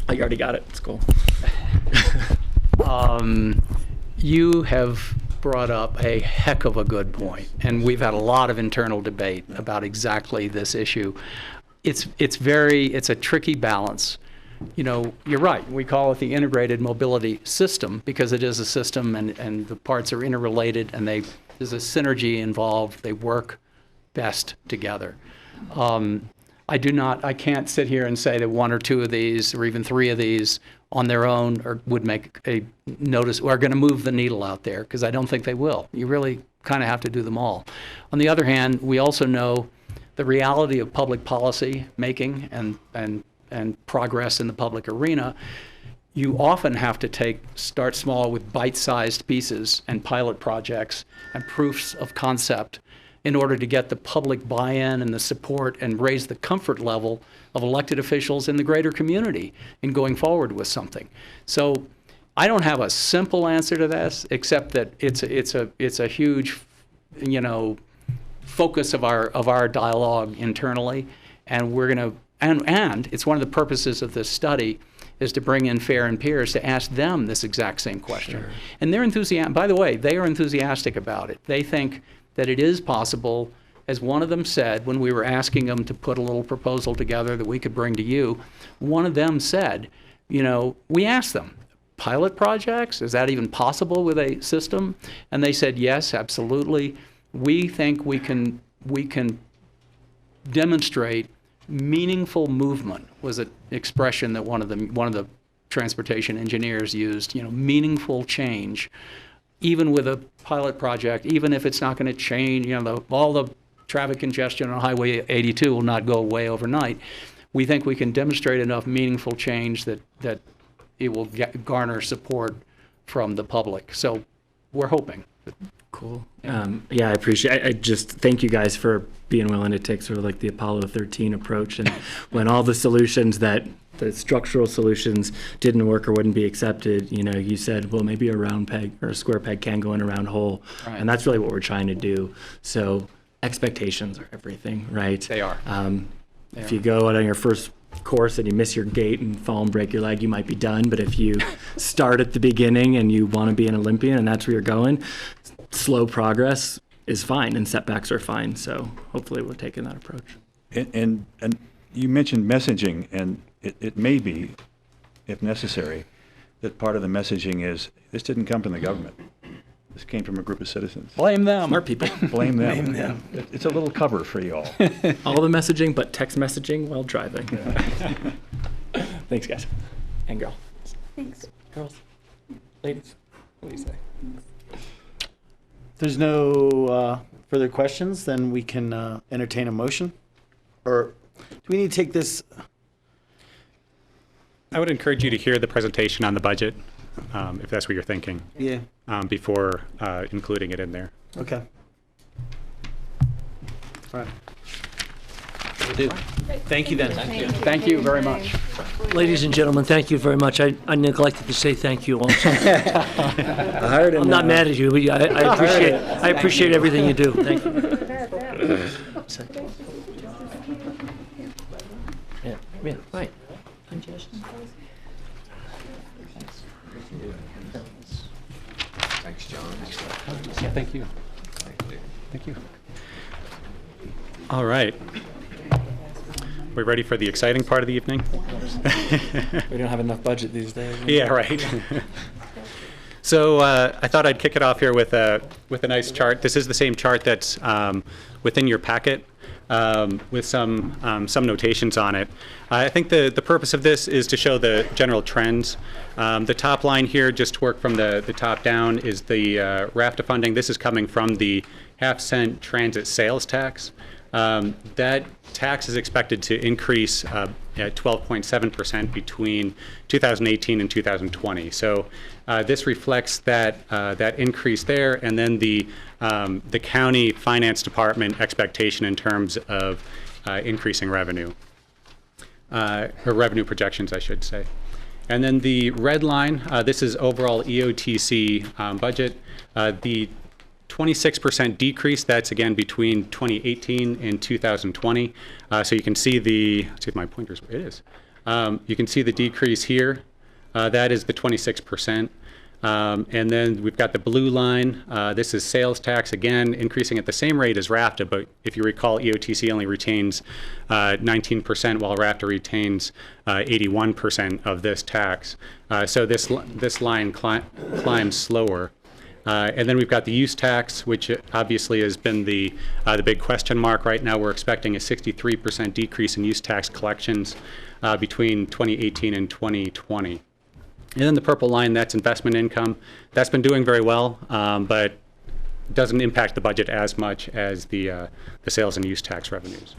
Oh, you already got it. It's cool. You have brought up a heck of a good point, and we've had a lot of internal debate about exactly this issue. It's a tricky balance. You know, you're right. We call it the integrated mobility system because it is a system, and the parts are interrelated, and there's a synergy involved. They work best together. I can't sit here and say that one or two of these, or even three of these, on their own would make a notice, or are going to move the needle out there, because I don't think they will. You really kind of have to do them all. On the other hand, we also know the reality of public policy making and progress in the public arena. You often have to start small with bite-sized pieces and pilot projects and proofs of concept in order to get the public buy-in and the support and raise the comfort level of elected officials in the greater community in going forward with something. So I don't have a simple answer to this, except that it's a huge, you know, focus of our dialogue internally, and we're going to and it's one of the purposes of this study is to bring in Fair and Peers to ask them this exact same question. Sure. And they're enthusiastic. By the way, they are enthusiastic about it. They think that it is possible, as one of them said when we were asking them to put a little proposal together that we could bring to you. One of them said, you know, we asked them, pilot projects, is that even possible with a system? And they said, yes, absolutely. We think we can demonstrate meaningful movement, was an expression that one of the transportation engineers used, you know, meaningful change, even with a pilot project, even if it's not going to change, you know, all the traffic congestion on Highway 82 will not go away overnight. We think we can demonstrate enough meaningful change that it will garner support from the public. So we're hoping. Cool. Yeah, I just thank you guys for being willing to take sort of like the Apollo 13 approach. And when all the solutions the structural solutions didn't work or wouldn't be accepted, you know, you said, well, maybe a round peg or a square peg can go in a round hole. Right. And that's really what we're trying to do. So expectations are everything, right? They are. If you go out on your first course and you miss your gate and fall and break your leg, you might be done. But if you start at the beginning and you want to be an Olympian and that's where you're going, slow progress is fine and setbacks are fine. So hopefully we're taking that approach. And you mentioned messaging, and it may be, if necessary, that part of the messaging is this didn't come from the government. This came from a group of citizens. Blame them. Smart people. Blame them. Blame them. It's a little cover for you all. All the messaging, but text messaging while driving. Yeah. Thanks, guys. And girl. Thanks. Girls. Ladies. What do you say? There's no further questions, then we can entertain a motion. Or do we need to take this? I would encourage you to hear the presentation on the budget, if that's what you're thinking. Yeah. Before including it in there. Okay. All right. Will do. Thank you then. Thank you very much. Ladies and gentlemen, thank you very much. I neglected to say thank you also. I'm not mad at you, but I appreciate everything you do. Thank you. Yeah, right. Thanks, John. Yeah, thank you. Thank you. All right. We ready for the exciting part of the evening? We don't have enough budget these days. Yeah, right. So I thought I'd kick it off here with a nice chart. This is the same chart that's within your packet with some notations on it. I think the purpose of this is to show the general trends. The top line here, just to work from the top down, is the RAFTA funding. This is coming from the half-cent transit sales tax. That tax is expected to increase at 12.7% between 2018 and 2020. So this reflects that increase there, and then the county finance department expectation in terms of increasing revenue, or revenue projections, I should say. And then the red line, this is overall EOTC budget. The 26% decrease, that's again between 2018 and 2020. So you can see let's see if my pointer's, it is. You can see the decrease here. That is the 26%. And then we've got the blue line. This is sales tax, again, increasing at the same rate as RAFTA, but if you recall, EOTC only retains 19%, while RAFTA retains 81% of this tax. So this line climbs slower. And then we've got the use tax, which obviously has been the big question mark right now. We're expecting a 63% decrease in use tax collections between 2018 and 2020. And then the purple line, that's investment income. That's been doing very well, but doesn't impact the budget as much as the sales and use tax revenues.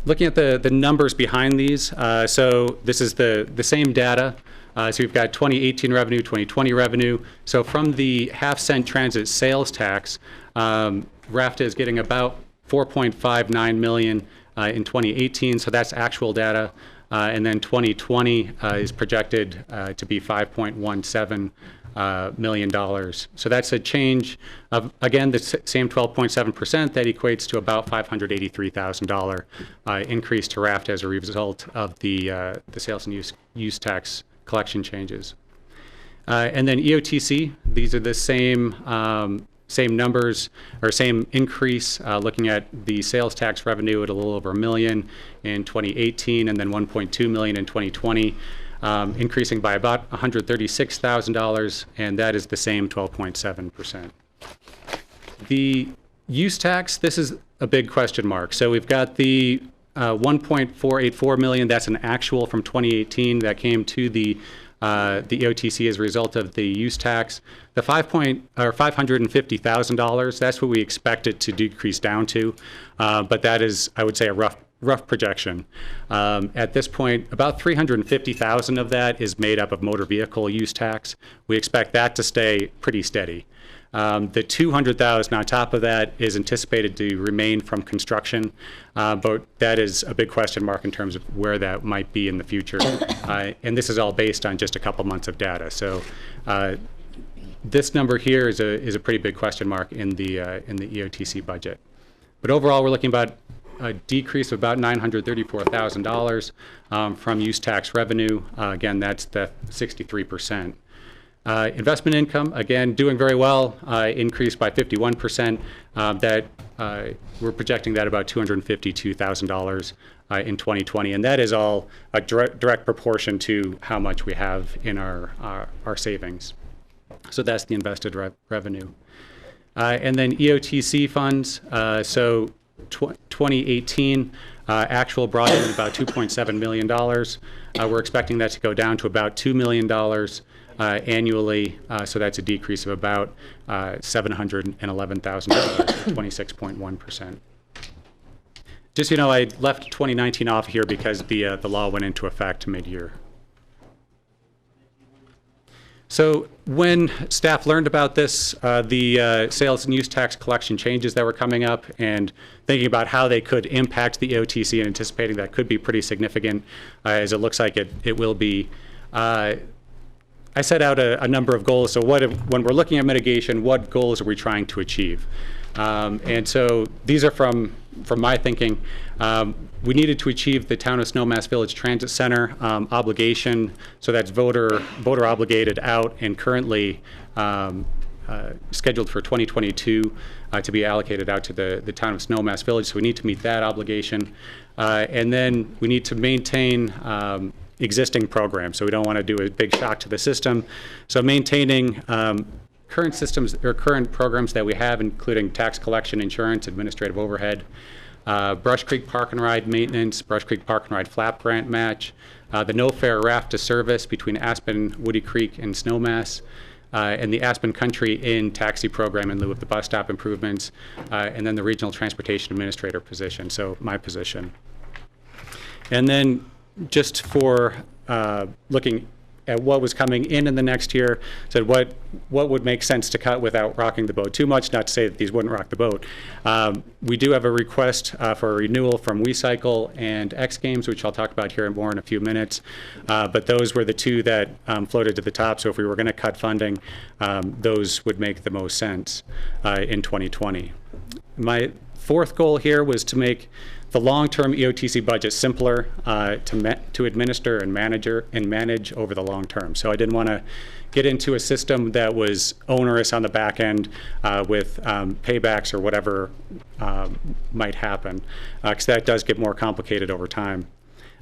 Looking at the numbers behind these, so this is the same data. So we've got 2018 revenue, 2020 revenue. So from the half-cent transit sales tax, RAFTA is getting about $4.59 million in 2018, so that's actual data. And then 2020 is projected to be $5.17 million. So that's a change of, again, the same 12.7%. That equates to about $583,000 increase to RAFTA as a result of the sales and use tax collection changes. And then EOTC, these are the same numbers, or same increase, looking at the sales tax revenue at a little over $1 million in 2018 and then $1.2 million in 2020, increasing by about $136,000, and that is the same 12.7%. The use tax, this is a big question mark. So we've got the 1.484 million, that's an actual from 2018 that came to the EOTC as a result of the use tax. The $550,000, that's what we expect it to decrease down to, but that is, I would say, a rough projection. At this point, about 350,000 of that is made up of motor vehicle use tax. We expect that to stay pretty steady. The 200,000 on top of that is anticipated to remain from construction, but that is a big question mark in terms of where that might be in the future. And this is all based on just a couple months of data. So this number here is a pretty big question mark in the EOTC budget. But overall, we're looking about a decrease of about $934,000 from use tax revenue. Again, that's the 63%. Investment income, again, doing very well, increased by 51%. We're projecting that about $252,000 in 2020, and that is all a direct proportion to how much we have in our savings. So that's the invested revenue. And then EOTC funds, so 2018, actual brought in about $2.7 million. We're expecting that to go down to about $2 million annually, so that's a decrease of about $711,000, 26.1%. Just, you know, I left 2019 off here because the law went into effect mid-year. So when staff learned about this, the sales and use tax collection changes that were coming up, and thinking about how they could impact the EOTC and anticipating that could be pretty significant, as it looks like it will be, I set out a number of goals. So when we're looking at mitigation, what goals are we trying to achieve? And so these are from my thinking. We needed to achieve the Town of Snowmass Village Transit Center obligation, so that's voter obligated out and currently scheduled for 2022 to be allocated out to the Town of Snowmass Village. So we need to meet that obligation. And then we need to maintain existing programs, so we don't want to do a big shock to the system. So maintaining current systems or current programs that we have, including tax collection, insurance, administrative overhead, Brush Creek Park and Ride maintenance, Brush Creek Park and Ride flap grant match, the no fare RAFTA service between Aspen, Woody Creek, and Snowmass, and the Aspen Country Inn taxi program in lieu of the bus stop improvements, and then the regional transportation administrator position, so my position. And then just for looking at what was coming in the next year, said what would make sense to cut without rocking the boat too much, not to say that these wouldn't rock the boat. We do have a request for a renewal from WeCycle and X Games, which I'll talk about here more in a few minutes, but those were the two that floated to the top, so if we were going to cut funding, those would make the most sense in 2020. My fourth goal here was to make the long-term EOTC budget simpler to administer and manage over the long term. So I didn't want to get into a system that was onerous on the back end with paybacks or whatever might happen, because that does get more complicated over time.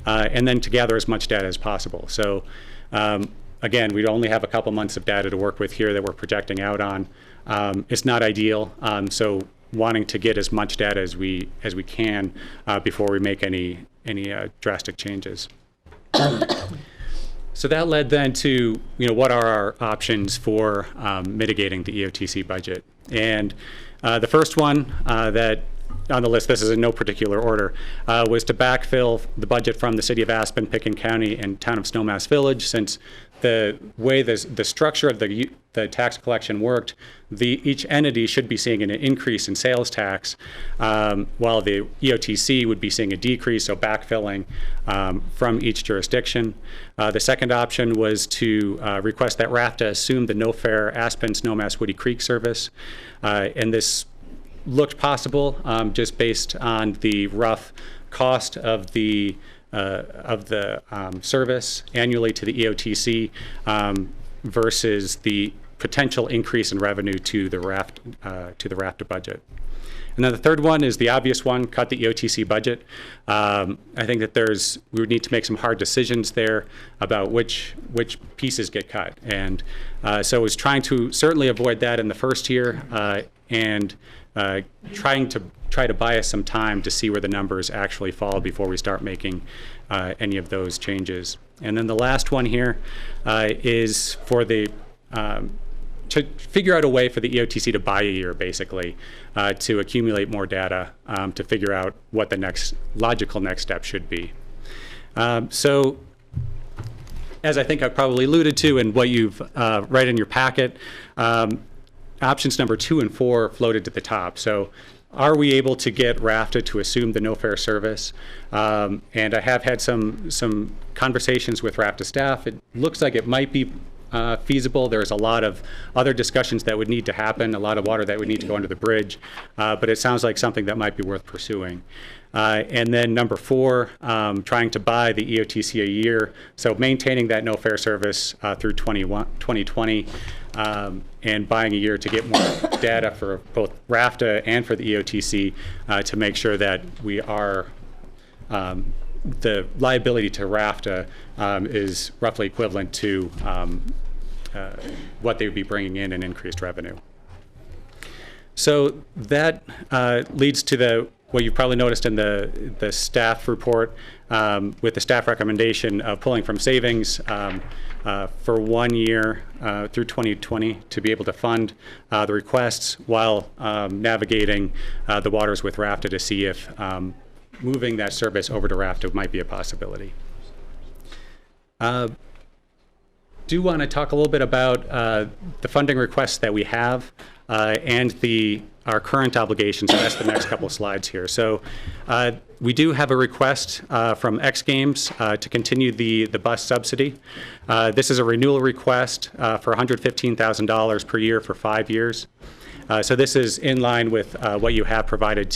And then to gather as much data as possible. So again, we only have a couple months of data to work with here that we're projecting out on. It's not ideal, so wanting to get as much data as we can before we make any drastic changes. So that led then to, what are our options for mitigating the EOTC budget? And the first one that on the list, this is in no particular order, was to backfill the budget from the City of Aspen, Pitkin County, and Town of Snowmass Village, since the way the structure of the tax collection worked, each entity should be seeing an increase in sales tax, while the EOTC would be seeing a decrease, so backfilling from each jurisdiction. The second option was to request that RAFTA assume the no-fare Aspen Snowmass Woody Creek service, and this looked possible just based on the rough cost of the service annually to the EOTC versus the potential increase in revenue to the RAFTA budget. And then the third one is the obvious one: cut the EOTC budget. I think that we would need to make some hard decisions there about which pieces get cut, and so I was trying to certainly avoid that in the first year, and trying to buy us some time to see where the numbers actually fall before we start making any of those changes. And then the last one here is for to figure out a way for the EOTC to buy a year, basically, to accumulate more data to figure out what the logical next step should be. So, as I think I've probably alluded to and what you've read in your packet, options number 2 and 4 floated to the top. So, are we able to get RAFTA to assume the no-fare service? And I have had some conversations with RAFTA staff. It looks like it might be feasible. There's a lot of other discussions that would need to happen, a lot of water that would need to go under the bridge, but it sounds like something that might be worth pursuing. And then number 4, trying to buy the EOTC a year, so maintaining that no-fare service through 2020, and buying a year to get more data for both RAFTA and for the EOTC to make sure that we are the liability to RAFTA is roughly equivalent to what they would be bringing in increased revenue. So that leads to what you've probably noticed in the staff report with the staff recommendation of pulling from savings for 1 year through 2020 to be able to fund the requests while navigating the waters with RAFTA to see if moving that service over to RAFTA might be a possibility. Do want to talk a little bit about the funding requests that we have and our current obligations. So that's the next couple of slides here. So we do have a request from X Games to continue the bus subsidy. This is a renewal request for $115,000 per year for 5 years. So this is in line with what you have provided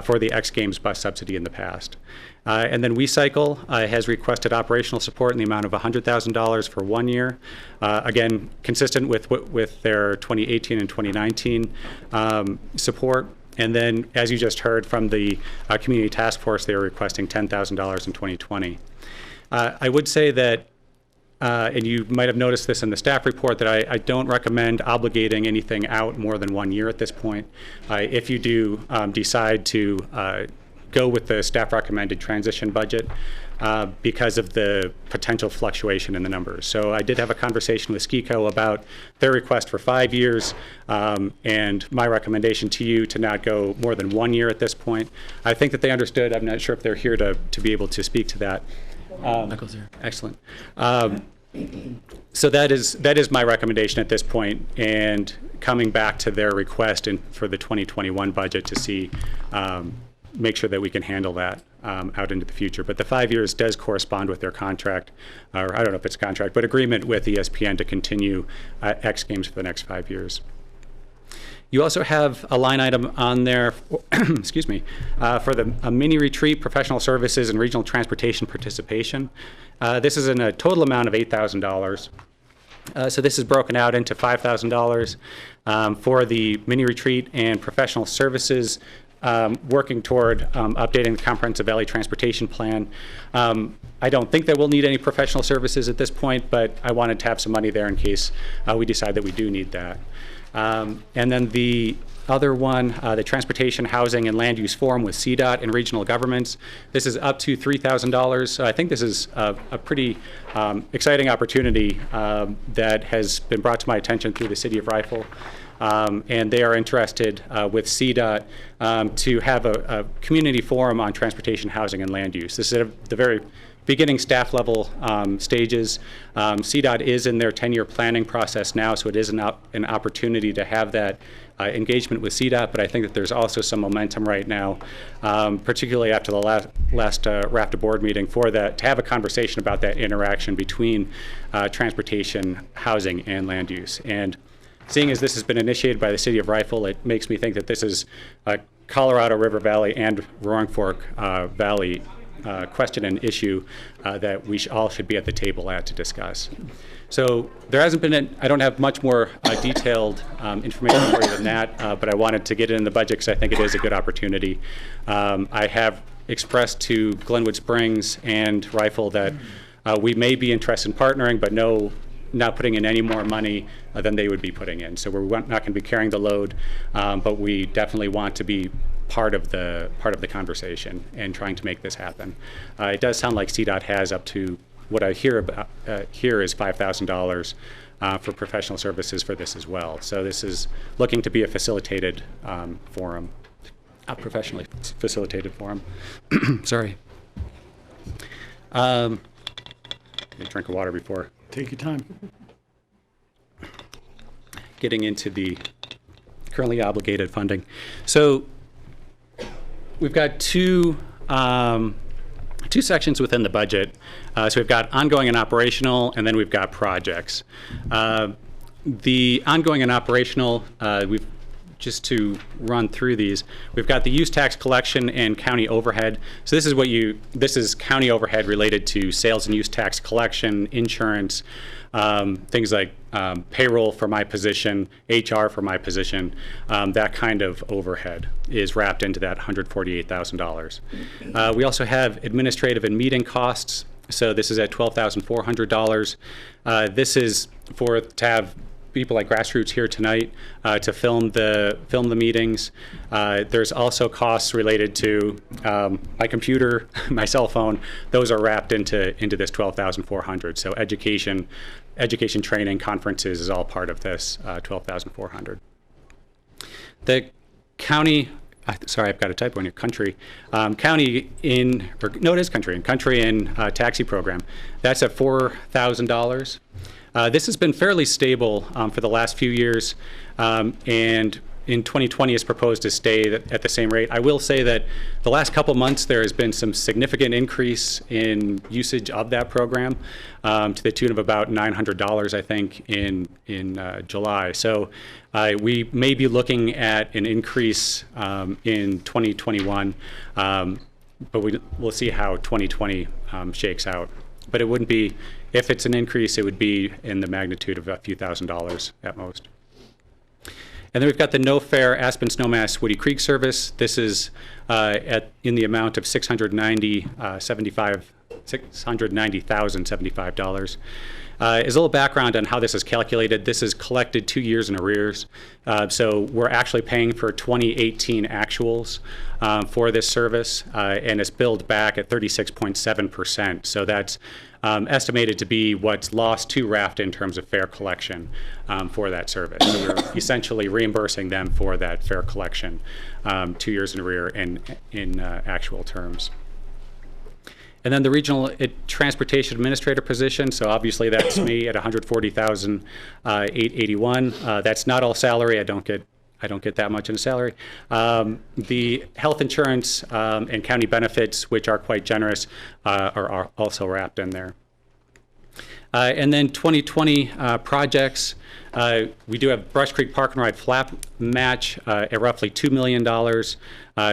for the X Games bus subsidy in the past. And then WeCycle has requested operational support in the amount of $100,000 for 1 year. Again, consistent with their 2018 and 2019 support. And then, as you just heard from the Community Task Force, they are requesting $10,000 in 2020. I would say that, and you might have noticed this in the staff report, that I don't recommend obligating anything out more than 1 year at this point. If you do decide to go with the staff recommended transition budget because of the potential fluctuation in the numbers. So I did have a conversation with SKICO about their request for 5 years and my recommendation to you to not go more than 1 year at this point. I think that they understood. I'm not sure if they're here to be able to speak to that. Michael's here. Excellent. So that is my recommendation at this point, and coming back to their request for the 2021 budget to see make sure that we can handle that out into the future. But the 5 years does correspond with their contract, or I don't know if it's a contract, but agreement with ESPN to continue X Games for the next 5 years. You also have a line item on there, excuse me, for a mini retreat, professional services, and regional transportation participation. This is in a total amount of $8,000. So this is broken out into $5,000 for the mini retreat and professional services, working toward updating the Comprehensive Valley Transportation Plan. I don't think that we'll need any professional services at this point, but I wanted to have some money there in case we decide that we do need that. And then the other one, the Transportation, Housing, and Land Use Forum with CDOT and regional governments. This is up to $3,000. So I think this is a pretty exciting opportunity that has been brought to my attention through the City of Rifle. And they are interested with CDOT to have a community forum on transportation, housing, and land use. This is at the very beginning staff level stages. CDOT is in their 10-year planning process now, so it is an opportunity to have that engagement with CDOT, but I think that there's also some momentum right now, particularly after the last RAFTA board meeting, for that, to have a conversation about that interaction between transportation, housing, and land use. And seeing as this has been initiated by the City of Rifle, it makes me think that this is a Colorado River Valley and Roaring Fork Valley question and issue that we all should be at the table to discuss. So there hasn't been, I don't have much more detailed information for you than that, but I wanted to get it in the budget because I think it is a good opportunity. I have expressed to Glenwood Springs and Rifle that we may be interested in partnering, but not putting in any more money than they would be putting in. So we're not going to be carrying the load, but we definitely want to be part of the conversation and trying to make this happen. It does sound like CDOT has up to, what I hear about here is $5,000 for professional services for this as well. So this is looking to be a facilitated forum, a professionally facilitated forum. Sorry. Let me drink of water before. Take your time. Getting into the currently obligated funding. So we've got two sections within the budget. So we've got ongoing and operational, and then we've got projects. The ongoing and operational, just to run through these, we've got the use tax collection and county overhead. So this is county overhead related to sales and use tax collection, insurance, things like payroll for my position, HR for my position. That kind of overhead is wrapped into that $148,000. We also have administrative and meeting costs. So this is at $12,400. This is to have people like GrassRoots here tonight to film the meetings. There's also costs related to my computer, my cell phone. Those are wrapped into this $12,400. So education, training, conferences is all part of this $12,400. The county. Sorry, I've got a typo in your country. Country in taxi program. That's at $4,000. This has been fairly stable for the last few years, and in 2020 is proposed to stay at the same rate. I will say that the last couple months there has been some significant increase in usage of that program to the tune of about $900, I think, in July. So we may be looking at an increase in 2021, but we'll see how 2020 shakes out. But it wouldn't be, if it's an increase, it would be in the magnitude of a few $1,000s at most. And then we've got the no fare Aspen Snowmass Woody Creek service. This is in the amount of $690,075. As a little background on how this is calculated, this is collected 2 years in arrears. So we're actually paying for 2018 actuals for this service, and it's billed back at 36.7%. So that's estimated to be what's lost to RAFTA in terms of fare collection for that service. So we're essentially reimbursing them for that fare collection 2 years in arrear in actual terms. And then the regional transportation administrator position, so obviously that's me at $140,881. That's not all salary. I don't get that much in a salary. The health insurance and county benefits, which are quite generous, are also wrapped in there. And then 2020 projects. We do have Brush Creek Park and Ride flap match at roughly $2 million.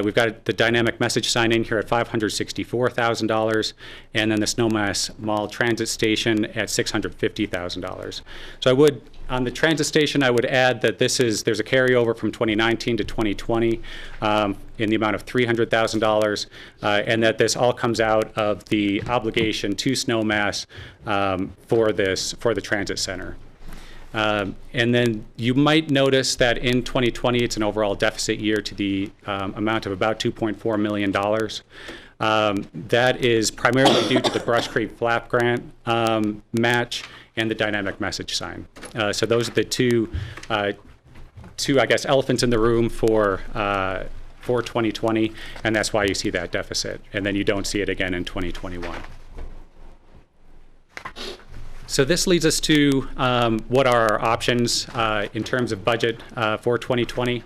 We've got the dynamic message sign in here at $564,000, and then the Snowmass Mall Transit Station at $650,000. So I would, on the transit station, I would add that there's a carryover from 2019 to 2020 in the amount of $300,000, and that this all comes out of the obligation to Snowmass for the transit center. And then you might notice that in 2020, it's an overall deficit year to the amount of about $2.4 million. That is primarily due to the Brush Creek Flap Grant match and the dynamic message sign. So those are the two, I guess, elephants in the room for 2020, and that's why you see that deficit. And then you don't see it again in 2021. So this leads us to what are our options in terms of budget for 2020.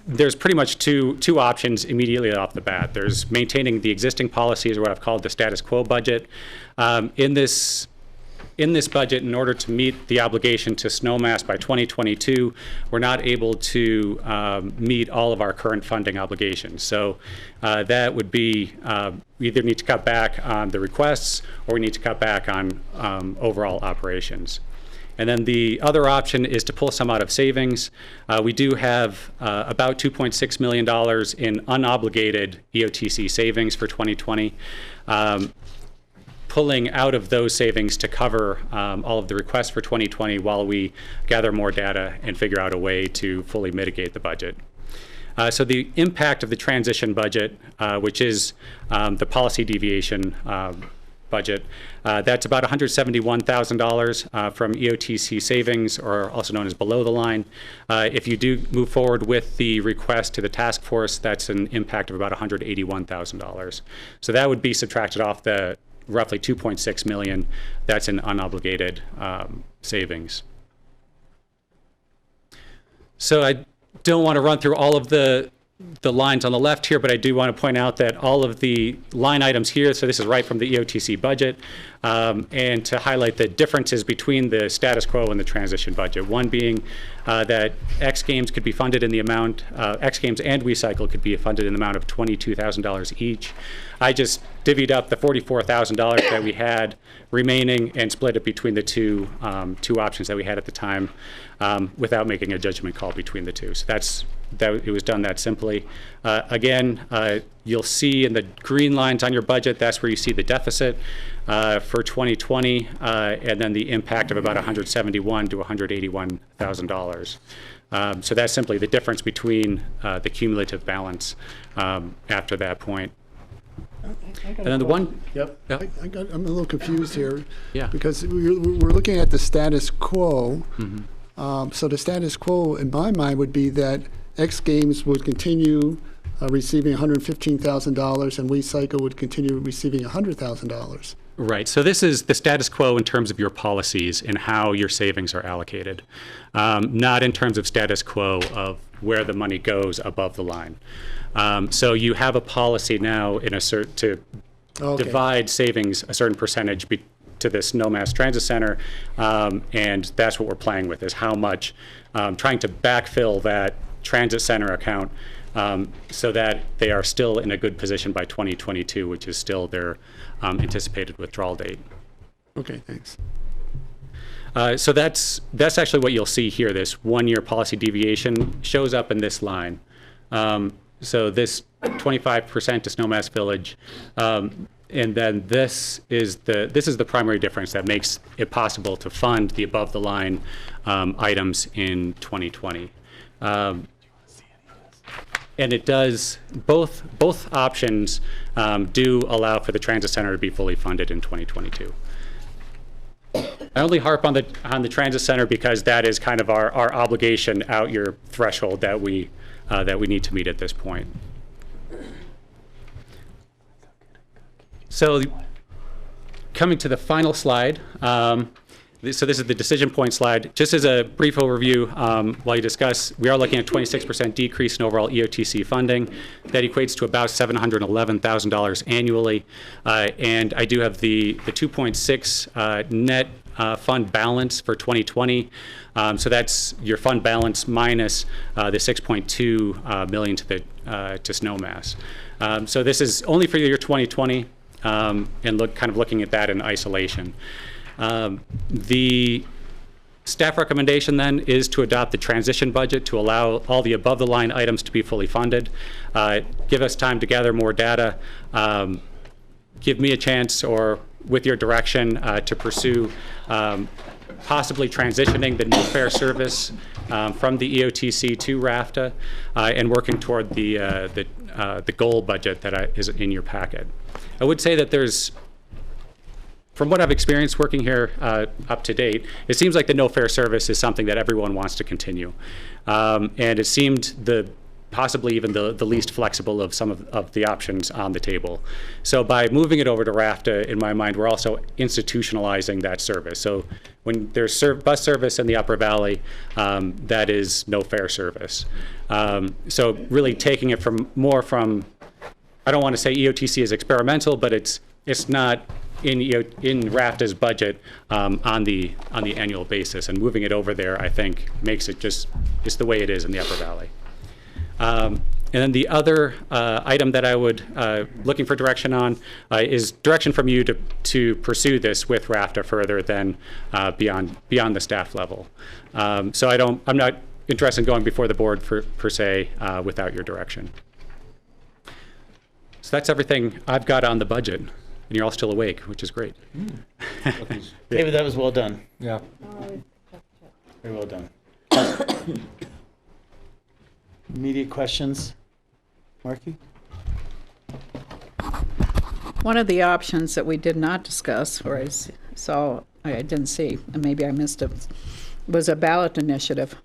There's pretty much two options immediately off the bat. There's maintaining the existing policies, or what I've called the status quo budget. In this budget, in order to meet the obligation to Snowmass by 2022, we're not able to meet all of our current funding obligations. So that would be we either need to cut back on the requests, or we need to cut back on overall operations. And then the other option is to pull some out of savings. We do have about $2.6 million in unobligated EOTC savings for 2020. Pulling out of those savings to cover all of the requests for 2020 while we gather more data and figure out a way to fully mitigate the budget. So the impact of the transition budget, which is the policy deviation budget, that's about $171,000 from EOTC savings, or also known as below the line. If you do move forward with the request to the task force, that's an impact of about $181,000. So that would be subtracted off the roughly $2.6 million. That's an unobligated savings. So I don't want to run through all of the lines on the left here, but I do want to point out that all of the line items here, so this is right from the EOTC budget, and to highlight the differences between the status quo and the transition budget. One being that X Games could be funded in the amount, X Games and Recycle could be funded in the amount of $22,000 each. I just divvied up the $44,000 that we had remaining and split it between the two options that we had at the time, without making a judgment call between the two. So it was done that simply. Again, you'll see in the green lines on your budget, that's where you see the deficit for 2020, and then the impact of about $171,000 to $181,000. So that's simply the difference between the cumulative balance after that point. And then the one, yep. Yeah. I'm a little confused here. Yeah. Because we're looking at the status quo. Mm-hmm. So the status quo, in my mind, would be that X Games would continue receiving $115,000, and Recycle would continue receiving $100,000. Right. So this is the status quo in terms of your policies and how your savings are allocated, not in terms of status quo of where the money goes above the line. So you have a policy now to divide savings a certain percentage to this Snowmass Transit Center, and that's what we're playing with, is how much, trying to backfill that transit center account so that they are still in a good position by 2022, which is still their anticipated withdrawal date. Okay, thanks. So that's actually what you'll see here. This one-year policy deviation shows up in this line. So this 25% to Snowmass Village, and then this is the primary difference that makes it possible to fund the above-the-line items in 2020. And it does, both options do allow for the transit center to be fully funded in 2022. I only harp on the transit center because that is kind of our obligation out your threshold that we need to meet at this point. So coming to the final slide, So this is the decision point slide. Just as a brief overview, while you discuss, we are looking at 26% decrease in overall EOTC funding. That equates to about $711,000 annually. And I do have the 2.6 net fund balance for 2020. So that's your fund balance minus the 6.2 million to Snowmass. So this is only for the year 2020, and looking at that in isolation. The staff recommendation then is to adopt the transition budget to allow all the above the line items to be fully funded, give us time to gather more data, give me a chance, or with your direction, to pursue possibly transitioning the no fare service from the EOTC to RAFTA, and working toward the goal budget that is in your packet. I would say that from what I've experienced working here up to date, it seems like the no fare service is something that everyone wants to continue. And it seemed possibly even the least flexible of some of the options on the table. So by moving it over to RAFTA, in my mind, we're also institutionalizing that service. So when there's bus service in the Upper Valley, that is no fare service. So really taking it more from, I don't want to say EOTC is experimental, but it's not in RAFTA's budget on the annual basis, and moving it over there, I think, makes it just the way it is in the Upper Valley. And then the other item that I would looking for direction on is direction from you to pursue this with RAFTA further than beyond the staff level. So I'm not interested in going before the board per se without your direction. So that's everything I've got on the budget. And you're all still awake, which is great. David, that was well done. Yeah. Very well done. Immediate questions? Marky? One of the options that we did not discuss, or I didn't see, and maybe I missed it, was a ballot initiative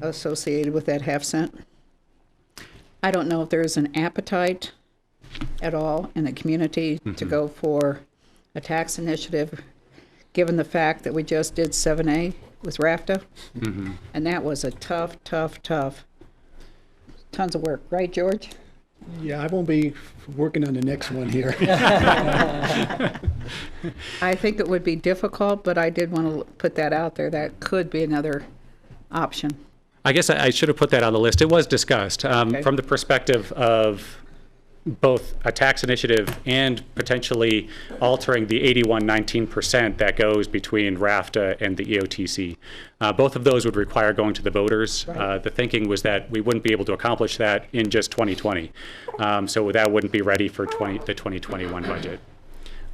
associated with that half-cent. I don't know if there's an appetite at all in the community to go for a tax initiative, given the fact that we just did 7A with RAFTA, and that was a tough, tons of work, right, George? Yeah, I won't be working on the next one here. I think it would be difficult, but I did want to put that out there. That could be another option. I guess I should have put that on the list. It was discussed from the perspective of both a tax initiative and potentially altering the 81-19% that goes between RAFTA and the EOTC. Both of those would require going to the voters. Right. The thinking was that we wouldn't be able to accomplish that in just 2020. So that wouldn't be ready for the 2021 budget.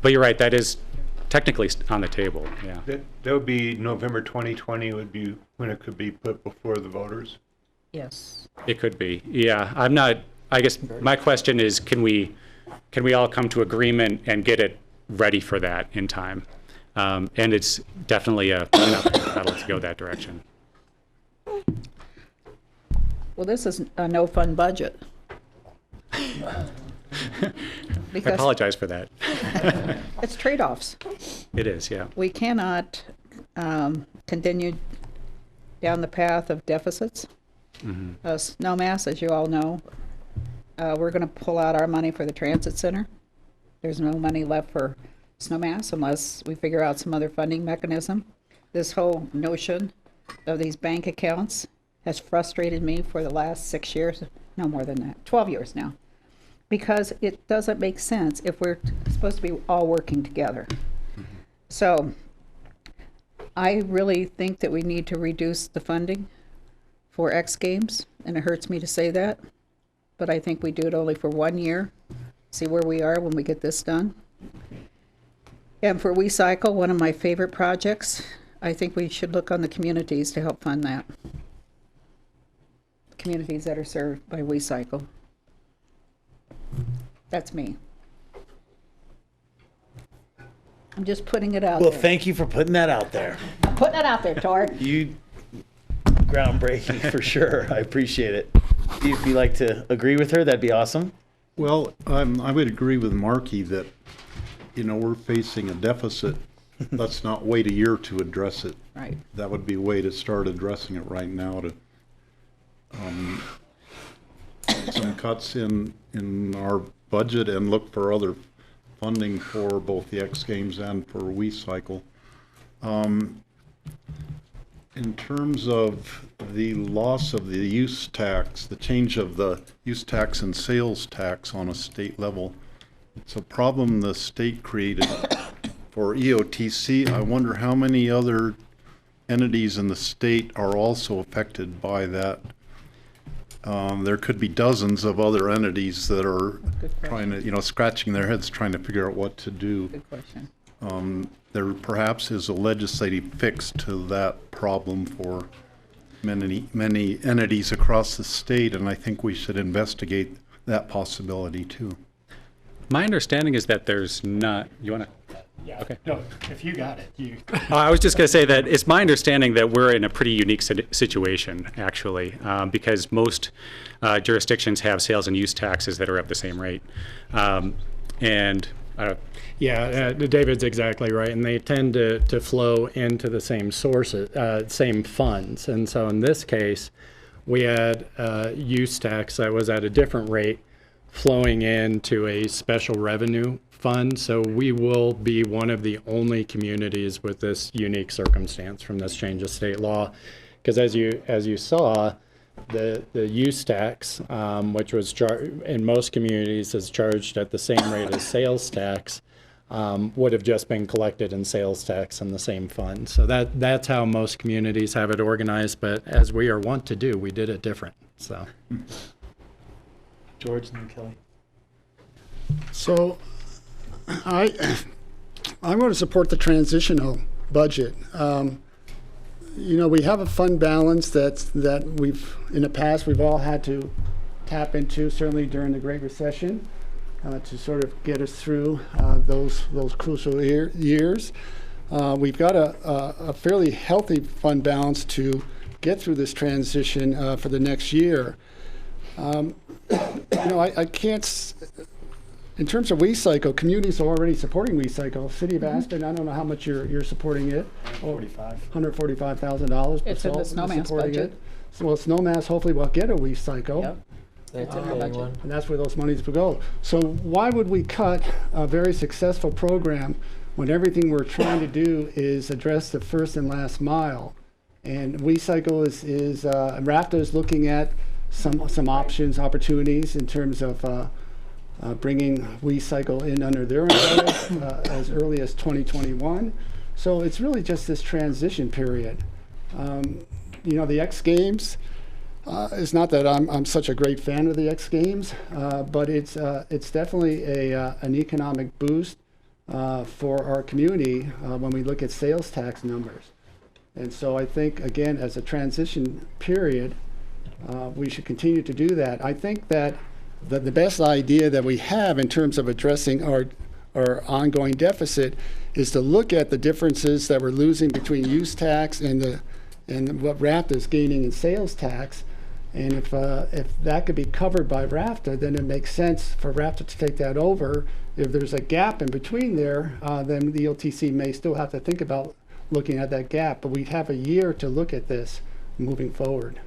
But you're right, that is technically on the table, yeah. That would be November 2020 would be when it could be put before the voters? Yes. It could be, yeah. I guess my question is, can we all come to agreement and get it ready for that in time? And it's definitely an battle to go that direction. Well, this is a no-fun budget. I apologize for that. It's trade-offs. It is, yeah. We cannot continue down the path of deficits. Snowmass, as you all know, we're going to pull out our money for the transit center. There's no money left for Snowmass unless we figure out some other funding mechanism. This whole notion of these bank accounts has frustrated me for the last 6 years, no more than that, 12 years now, because it doesn't make sense if we're supposed to be all working together. So I really think that we need to reduce the funding for X Games, and it hurts me to say that, but I think we do it only for 1 year, see where we are when we get this done. And for WeCycle, one of my favorite projects, I think we should look on the communities to help fund that. Communities that are served by WeCycle. That's me. I'm just putting it out there. Well, thank you for putting that out there. I'm putting it out there, Tord. You groundbreaking for sure. I appreciate it. If you'd like to agree with her, that'd be awesome. Well, I would agree with Marky that, we're facing a deficit let's not wait a year to address it. Right. That would be a way to start addressing it right now, to some cuts in our budget and look for other funding for both the X Games and for WeCycle. In terms of the loss of the use tax, the change of the use tax and sales tax on a state level, it's a problem the state created for EOTC. I wonder how many other entities in the state are also affected by that. There could be dozens of other entities that are trying to, scratching their heads trying to figure out what to do. Good question. There perhaps is a legislative fix to that problem for many entities across the state, and I think we should investigate that possibility too. My understanding is that there's not, you want to? Yeah. Okay. No, if you got it, you. I was just going to say that it's my understanding that we're in a pretty unique situation, actually, because most jurisdictions have sales and use taxes that are at the same rate. David's exactly right, and they tend to flow into the same sources, same funds. And so in this case, we had use tax that was at a different rate flowing into a special revenue fund. So we will be one of the only communities with this unique circumstance from this change of state law, because as you saw, the use tax, which was in most communities is charged at the same rate as sales tax, would have just been collected in sales tax in the same fund. So that's how most communities have it organized, but as we are wont to do, we did it different. So, George and then Kelly. So I'm going to support the transitional budget. We have a fund balance that we've, in the past, we've all had to tap into, certainly during the Great Recession, to sort of get us through those crucial years. We've got a fairly healthy fund balance to get through this transition for the next year. I can't. In terms of WeCycle, communities are already supporting WeCycle. City of Aspen, I don't know how much you're supporting it. $145,000. It's in the Snowmass budget. So Snowmass hopefully will get a WeCycle. Yep. That's in our budget. And that's where those monies will go. So why would we cut a very successful program when everything we're trying to do is address the first and last mile? And WeCycle is RAFTA is looking at some opportunities in terms of bringing WeCycle in under their umbrella as early as 2021. So it's really just this transition period. The X Games, it's not that I'm such a great fan of the X Games, but it's definitely an economic boost for our community when we look at sales tax numbers. And so I think, again, as a transition period, we should continue to do that. I think that the best idea that we have in terms of addressing our ongoing deficit is to look at the differences that we're losing between use tax and what RAFTA is gaining in sales tax. And if that could be covered by RAFTA, then it makes sense for RAFTA to take that over. If there's a gap in between there, then the EOTC may still have to think about looking at that gap. But we'd have a year to look at this moving forward.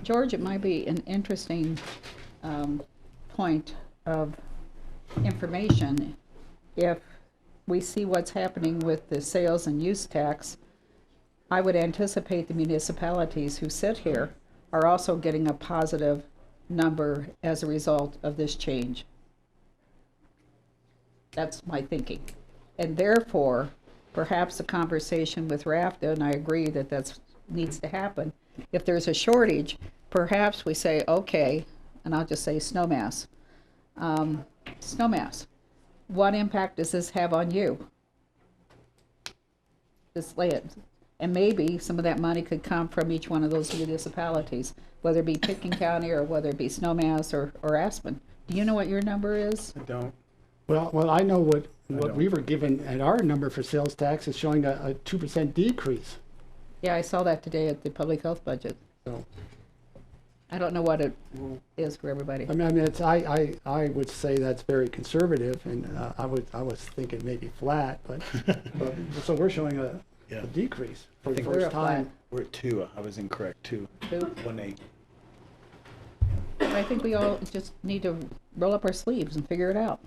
George, it might be an interesting point of information if we see what's happening with the sales and use tax. I would anticipate the municipalities who sit here are also getting a positive number as a result of this change. That's my thinking. And therefore, perhaps a conversation with RAFTA, and I agree that that needs to happen. If there's a shortage, perhaps we say, okay, and I'll just say Snowmass. Snowmass, what impact does this have on you? Just lay it. And maybe some of that money could come from each one of those municipalities, whether it be Pitkin County or whether it be Snowmass or Aspen. Do you know what your number is? I don't. Well, I know what we were given, and our number for sales tax is showing a 2% decrease. Yeah, I saw that today at the public health budget. So I don't know what it is for everybody. I mean, it's, I would say that's very conservative, and I was thinking maybe flat, but so we're showing a decrease for the first time. We're at 2. I was incorrect. 2. 1.8. I think we all just need to roll up our sleeves and figure it out.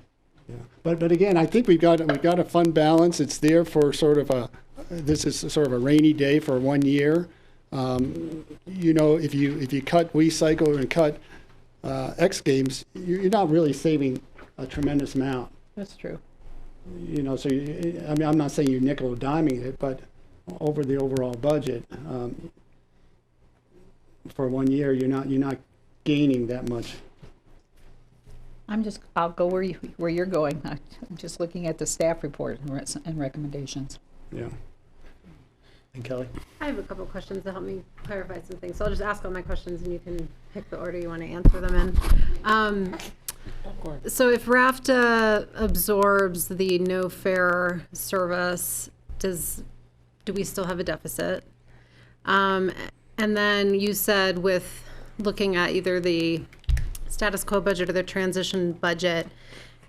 Yeah. But again, I think we've got a fund balance. It's there for sort of this is sort of a rainy day for 1 year. You know, if you cut WeCycle and cut X Games, you're not really saving a tremendous amount. That's true. You know, so I mean, I'm not saying you're nickel or diming it, but over the overall budget, for 1 year, you're not gaining that much. I'll go where you're going. I'm just looking at the staff report and recommendations. Yeah. And Kelly? I have a couple of questions to help me clarify some things. So I'll just ask all my questions and you can pick the order you want to answer them in. So if RAFTA absorbs the no fare service, do we still have a deficit? And then you said with looking at either the status quo budget or the transition budget,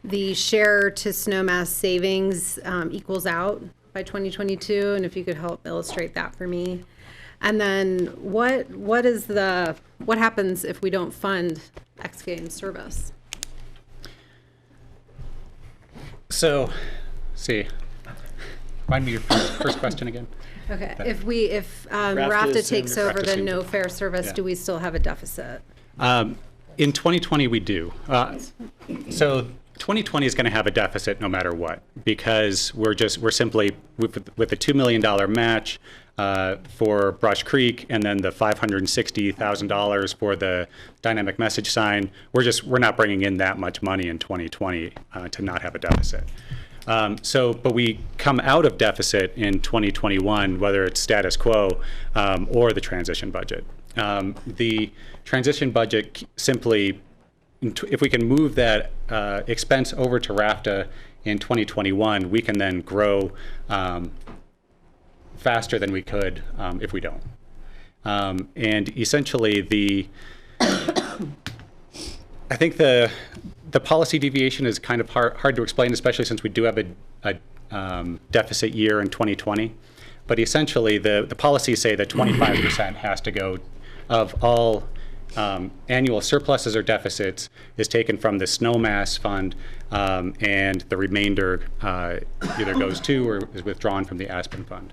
the share to snowmass savings equals out by 2022, and if you could help illustrate that for me. And then what happens if we don't fund X Games service? So, see, remind me your first question again. Okay, if RAFTA takes over the no fare service, do we still have a deficit? In 2020, we do. So 2020 is going to have a deficit no matter what, because we're simply with the $2 million match for Brush Creek, and then the $560,000 for the dynamic message sign. We're not bringing in that much money in 2020 to not have a deficit. But we come out of deficit in 2021, whether it's status quo or the transition budget. The transition budget simply, if we can move that expense over to RAFTA in 2021, we can then grow faster than we could if we don't. And essentially, I think the policy deviation is kind of hard to explain, especially since we do have a deficit year in 2020. But essentially, the policies say that 25% has to go of all annual surpluses or deficits is taken from the snowmass fund, and the remainder either goes to or is withdrawn from the Aspen fund.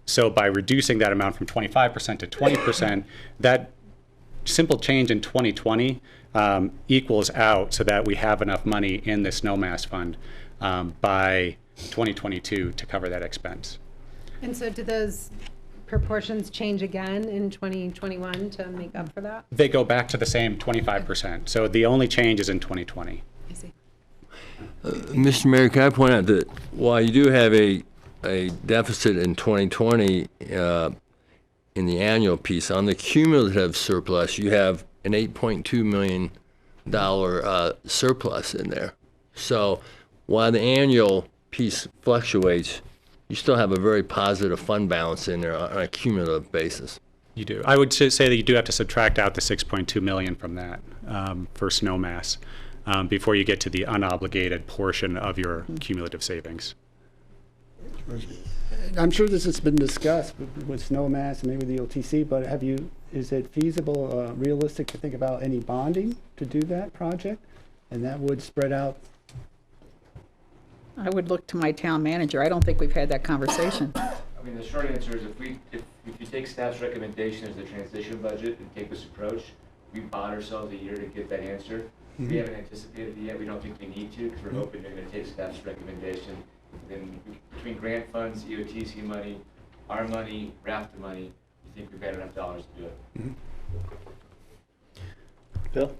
So by reducing that amount from 25% to 20%, that simple change in 2020 equals out so that we have enough money in the snowmass fund by 2022 to cover that expense. And so do those proportions change again in 2021 to make up for that? They go back to the same 25%. So the only change is in 2020. I see. Mr. Mayor, can I point out that while you do have a deficit in 2020 in the annual piece, on the cumulative surplus, you have an $8.2 million surplus in there. So while the annual piece fluctuates, you still have a very positive fund balance in there on a cumulative basis. You do. I would say that you do have to subtract out the $6.2 million from that for snowmass before you get to the unobligated portion of your cumulative savings. I'm sure this has been discussed with snowmass and maybe the EOTC, but is it feasible, realistic to think about any bonding to do that project? And that would spread out. I would look to my town manager. I don't think we've had that conversation. I mean, the short answer is if you take staff's recommendation as the transition budget and take this approach, we bought ourselves a year to get that answer. We haven't anticipated it yet. We don't think we need to because we're hoping they're going to take staff's recommendation. Then between grant funds, EOTC money, our money, RAFTA money, we think we've got enough dollars to do it. Bill?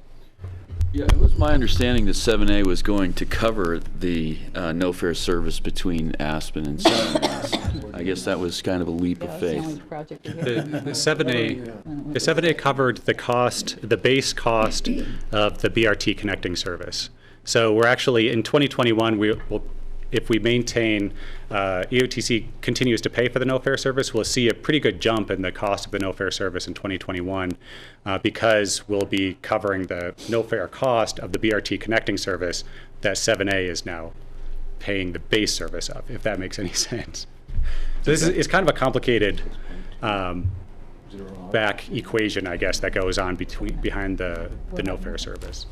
Yeah, it was my understanding that 7A was going to cover the no fare service between Aspen and Sunrise. I guess that was kind of a leap of faith. The 7A covered the base cost of the BRT connecting service. So we're actually in 2021 we'll if we maintain, EOTC continues to pay for the no-fare service, we'll see a pretty good jump in the cost of the no-fare service in 2021 because we'll be covering the no-fare cost of the BRT connecting service that 7A is now paying the base service of, if that makes any sense. So this is kind of a complicated back equation, I guess, that goes on behind the no-fare service.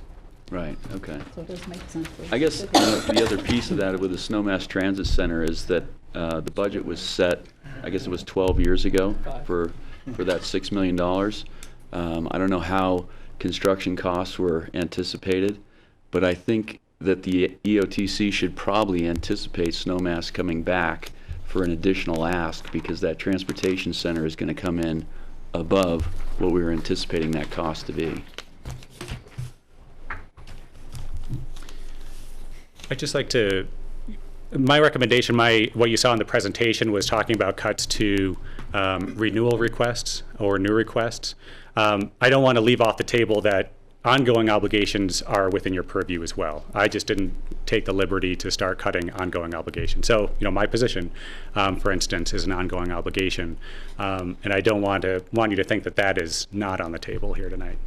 Right, okay. So it does make sense. I guess the other piece of that with the Snowmass Transit Center is that the budget was set, I guess it was 12 years ago for that $6 million. I don't know how construction costs were anticipated, but I think that the EOTC should probably anticipate Snowmass coming back for an additional ask because that transportation center is going to come in above what we were anticipating that cost to be. I'd just like to, my recommendation, what you saw in the presentation was talking about cuts to renewal requests or new requests. I don't want to leave off the table that ongoing obligations are within your purview as well. I just didn't take the liberty to start cutting ongoing obligations. So, my position, for instance, is an ongoing obligation. And I don't want you to think that that is not on the table here tonight.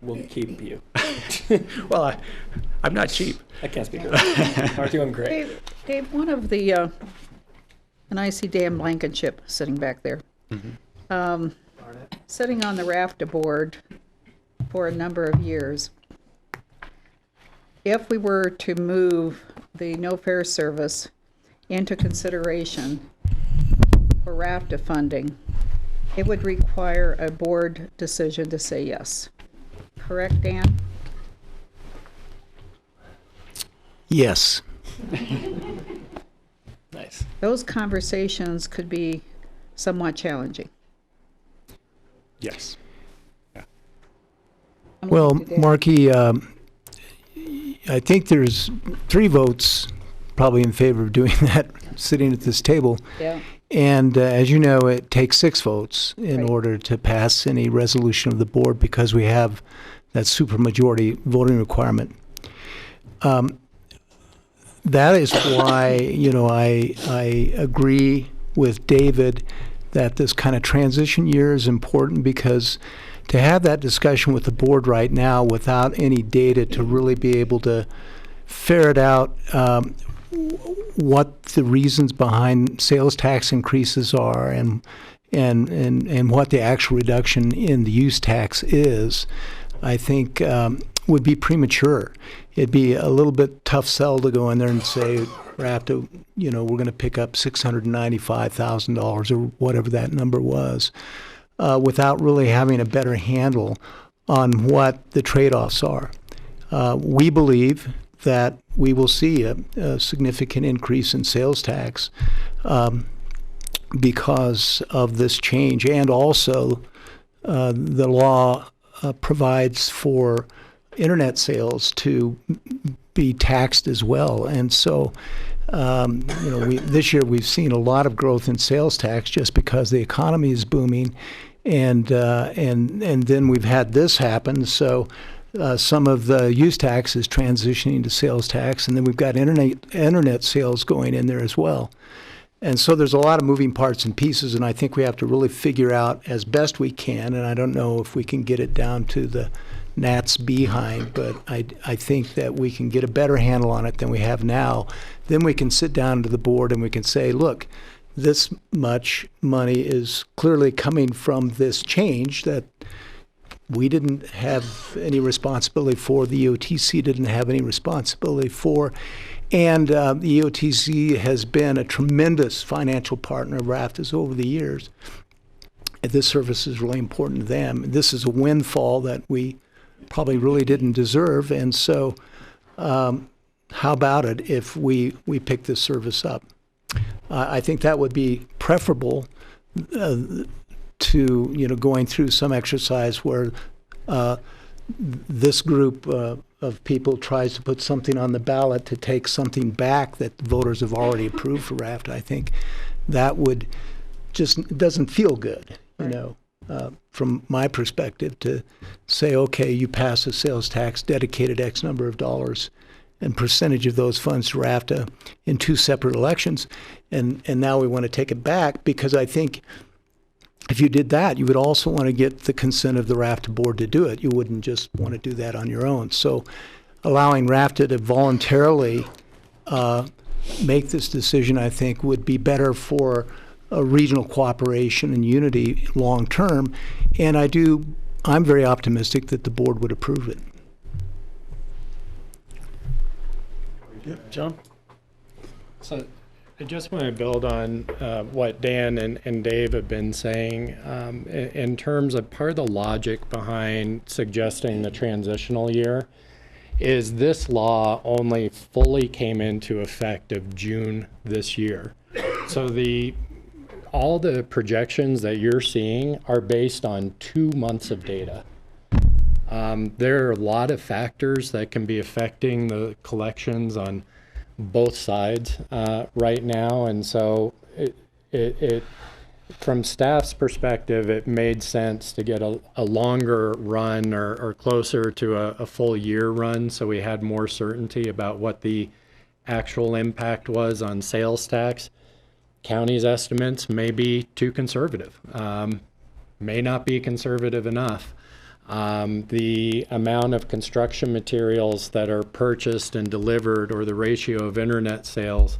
We'll keep you. Well, I'm not cheap. I can't speak for that. Are doing great. Dave, one of the, and I see Dan Blankenship sitting back there. Mm-hmm. Sitting on the RAFTA board for a number of years. If we were to move the no-fare service into consideration for RAFTA funding, it would require a board decision to say yes. Correct, Dan? Yes. Nice. Those conversations could be somewhat challenging. Yes. Yeah. Well, Markey, I think there's 3 votes probably in favor of doing that, sitting at this table. Yeah. And as you know, it takes 6 votes in order to pass any resolution of the board because we have that supermajority voting requirement. That is why, I agree with David that this kind of transition year is important because to have that discussion with the board right now without any data to really be able to ferret out what the reasons behind sales tax increases are and what the actual reduction in the use tax is, I think would be premature. It'd be a little bit tough sell to go in there and say, we're going to pick up $695,000 or whatever that number was, without really having a better handle on what the trade-offs are. We believe that we will see a significant increase in sales tax because of this change, and also the law provides for internet sales to be taxed as well. And so, this year we've seen a lot of growth in sales tax just because the economy is booming, and then we've had this happen. So some of the use tax is transitioning to sales tax, and then we've got internet sales going in there as well. And so there's a lot of moving parts and pieces, and I think we have to really figure out as best we can, and I don't know if we can get it down to the gnat's behind, but I think that we can get a better handle on it than we have now. Then we can sit down to the board and we can say, look, this much money is clearly coming from this change that we didn't have any responsibility for, the EOTC didn't have any responsibility for, and the EOTC has been a tremendous financial partner of RAFTA's over the years. And this service is really important to them. This is a windfall that we probably really didn't deserve, and so how about it if we pick this service up? I think that would be preferable to going through some exercise where this group of people tries to put something on the ballot to take something back that voters have already approved for RAFTA. I think that would just doesn't feel good, from my perspective, to say, okay, you pass a sales tax dedicated X number of dollars, and percentage of those funds to RAFTA in 2 separate elections. And now we want to take it back, because I think if you did that, you would also want to get the consent of the RAFTA board to do it. You wouldn't just want to do that on your own. So allowing RAFTA to voluntarily make this decision, I think, would be better for regional cooperation and unity long term. And I'm very optimistic that the board would approve it. Yep, John? So I just want to build on what Dan and Dave have been saying in terms of part of the logic behind suggesting the transitional year is this law only fully came into effect of June this year. So all the projections that you're seeing are based on 2 months of data. There are a lot of factors that can be affecting the collections on both sides right now, and so it from staff's perspective, it made sense to get a longer run or closer to a full year run, so we had more certainty about what the actual impact was on sales tax. County's estimates may be too conservative, may not be conservative enough. The amount of construction materials that are purchased and delivered, or the ratio of internet sales,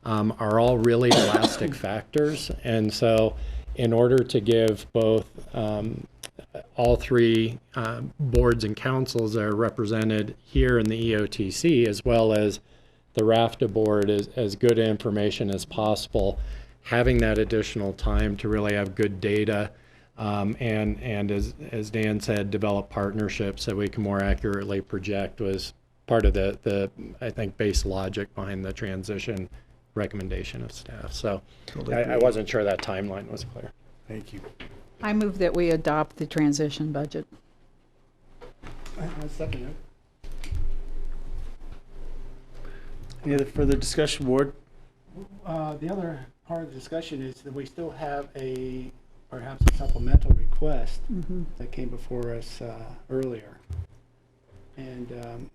are all really elastic factors. And so in order to give both all 3 boards and councils that are represented here in the EOTC, as well as the RAFTA board, as good information as possible, having that additional time to really have good data, and as Dan said, develop partnerships that we can more accurately project was part of the I think, base logic behind the transition recommendation of staff. So I wasn't sure that timeline was clear. Thank you. I move that we adopt the transition budget. I second it. Any other further discussion, Ward? The other part of the discussion is that we still have perhaps a supplemental request that came before us earlier. And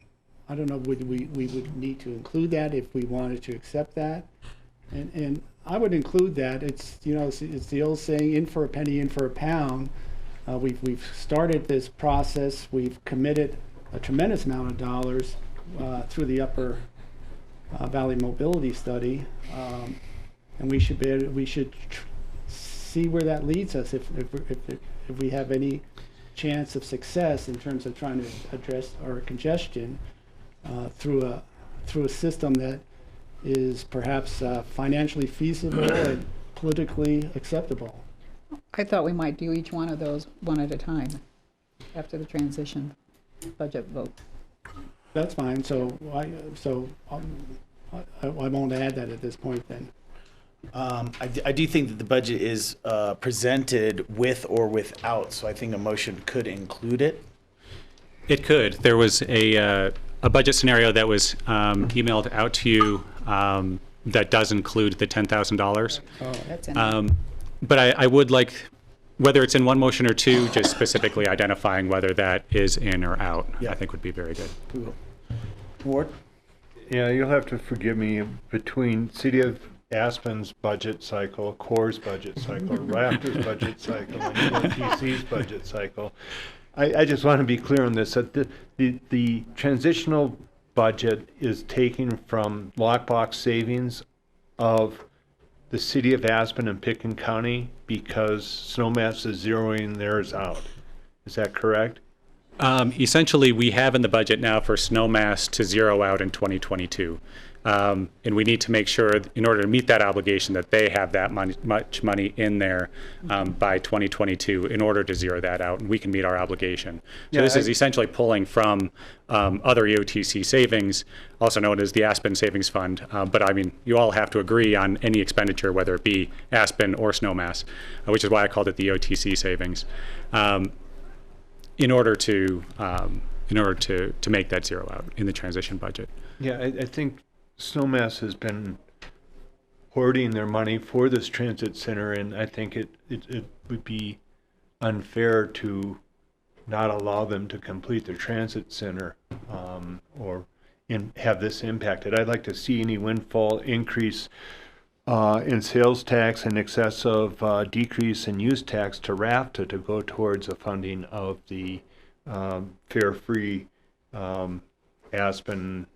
I don't know, we would need to include that if we wanted to accept that. And I would include that. It's the old saying, in for a penny, in for a pound. We've started this process. We've committed a tremendous amount of dollars through the Upper Valley Mobility Study, and we should see where that leads us if we have any chance of success in terms of trying to address our congestion through a system that is perhaps financially feasible and politically acceptable. I thought we might do each one of those one at a time after the transition budget vote. That's fine. So I won't add that at this point then. I do think that the budget is presented with or without, so I think a motion could include it. It could. There was a budget scenario that was emailed out to you that does include the $10,000. Oh, that's in but I would like, whether it's in one motion or two, just specifically identifying whether that is in or out, I think would be very good. Cool. Ward? Yeah, you'll have to forgive me, between City of Aspen's budget cycle, CoR's budget cycle, Raptor's budget cycle, and EOTC's budget cycle. I just want to be clear on this, that the transitional budget is taken from lockbox savings of the City of Aspen and Pickens County because Snowmass is zeroing theirs out. Is that correct? Essentially, we have in the budget now for Snowmass to zero out in 2022. And we need to make sure, in order to meet that obligation, that they have that much money in there by 2022 in order to zero that out, and we can meet our obligation. So this is essentially pulling from other EOTC savings, also known as the Aspen Savings Fund. But I mean, you all have to agree on any expenditure, whether it be Aspen or Snowmass, which is why I called it the EOTC savings, in order to make that zero out in the transition budget. Yeah, I think Snowmass has been hoarding their money for this transit center, and I think it would be unfair to not allow them to complete their transit center, or have this impacted. I'd like to see any windfall increase in sales tax in excess of decrease in use tax to RAFTA to go towards the funding of the fare-free Aspen,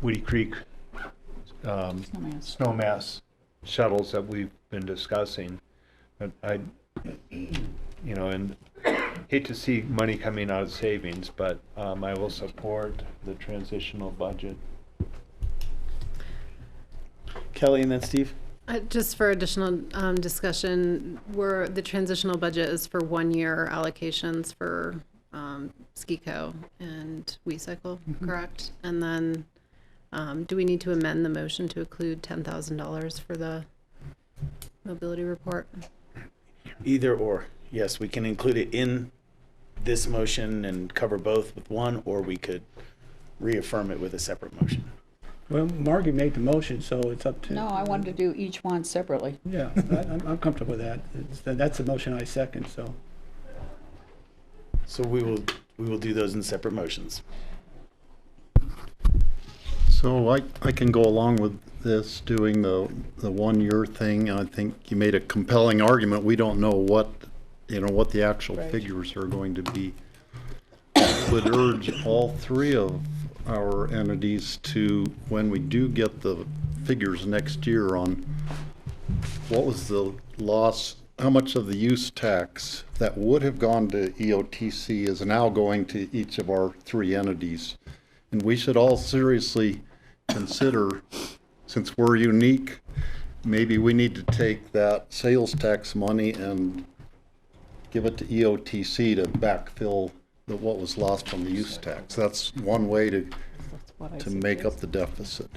Woody Creek snowmass shuttles that we've been discussing. But I, and hate to see money coming out of savings, but I will support the transitional budget. Kelly and then Steve. Just for additional discussion, the transitional budget is for 1 year allocations for SKICO and WeCycle, correct? And then do we need to amend the motion to include $10,000 for the mobility report? Either or. Yes, we can include it in this motion and cover both with one, or we could reaffirm it with a separate motion. Well, Margie made the motion, so it's up to. No, I wanted to do each one separately. Yeah, I'm comfortable with that. That's the motion I second, so. So we will do those in separate motions. So I can go along with this, doing the 1 year thing. I think you made a compelling argument. We don't know what the actual figures are going to be. I would urge all three of our entities to, when we do get the figures next year on what was the loss, how much of the use tax that would have gone to EOTC is now going to each of our three entities. And we should all seriously consider, since we're unique, maybe we need to take that sales tax money and give it to EOTC to backfill what was lost from the use tax. That's one way to make up the deficit.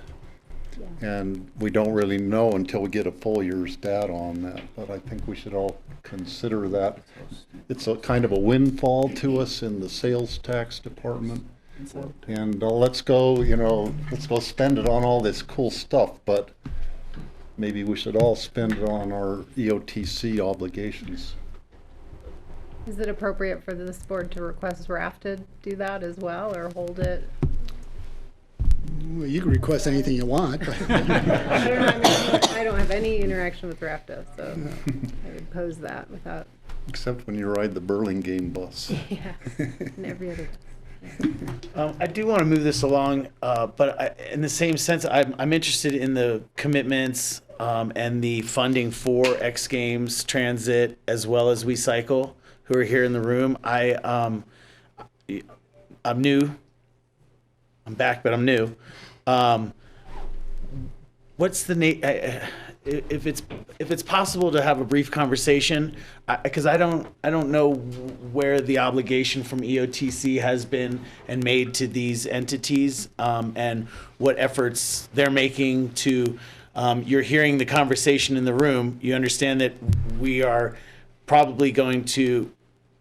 And we don't really know until we get a full year's data on that, but I think we should all consider that. It's a kind of a windfall to us in the sales tax department. And let's go spend it on all this cool stuff, but maybe we should all spend it on our EOTC obligations. Is it appropriate for this board to request RAF to do that as well, or hold it? Well, you can request anything you want. I don't have any interaction with RAFTA, so I would pose that without. Except when you ride the Burlingame bus. Yeah, and every other bus. I do want to move this along, but in the same sense, I'm interested in the commitments and the funding for X Games, Transit, as well as WeCycle, who are here in the room. I'm new. I'm back, but I'm new. What's the if it's possible to have a brief conversation, because I don't know where the obligation from EOTC has been and made to these entities, and what efforts they're making to. You're hearing the conversation in the room. You understand that we are probably going to,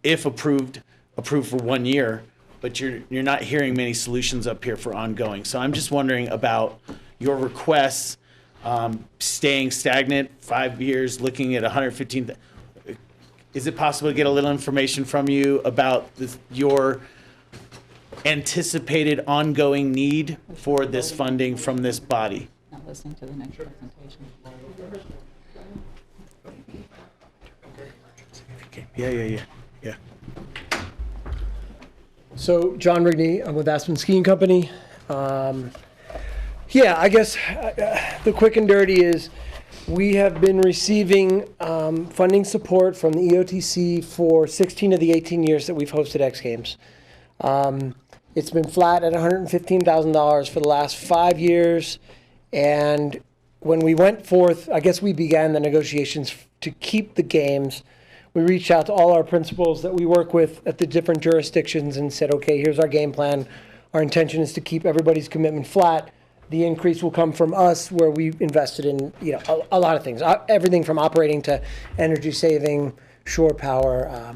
if approved for 1 year. But you're not hearing many solutions up here for ongoing. So I'm just wondering about your requests, staying stagnant 5 years, looking at 115. Is it possible to get a little information from you about your anticipated ongoing need for this funding from this body? Not listening to the next presentation. Yeah. So, John Rigney, I'm with Aspen Skiing Company. Yeah, I guess the quick and dirty is we have been receiving funding support from the EOTC for 16 of the 18 years that we've hosted X Games. It's been flat at $115,000 for the last 5 years. And when we went forth, I guess we began the negotiations to keep the games. We reached out to all our principals that we work with at the different jurisdictions and said, okay, here's our game plan. Our intention is to keep everybody's commitment flat. The increase will come from us, where we invested in a lot of things, everything from operating to energy saving, shore power,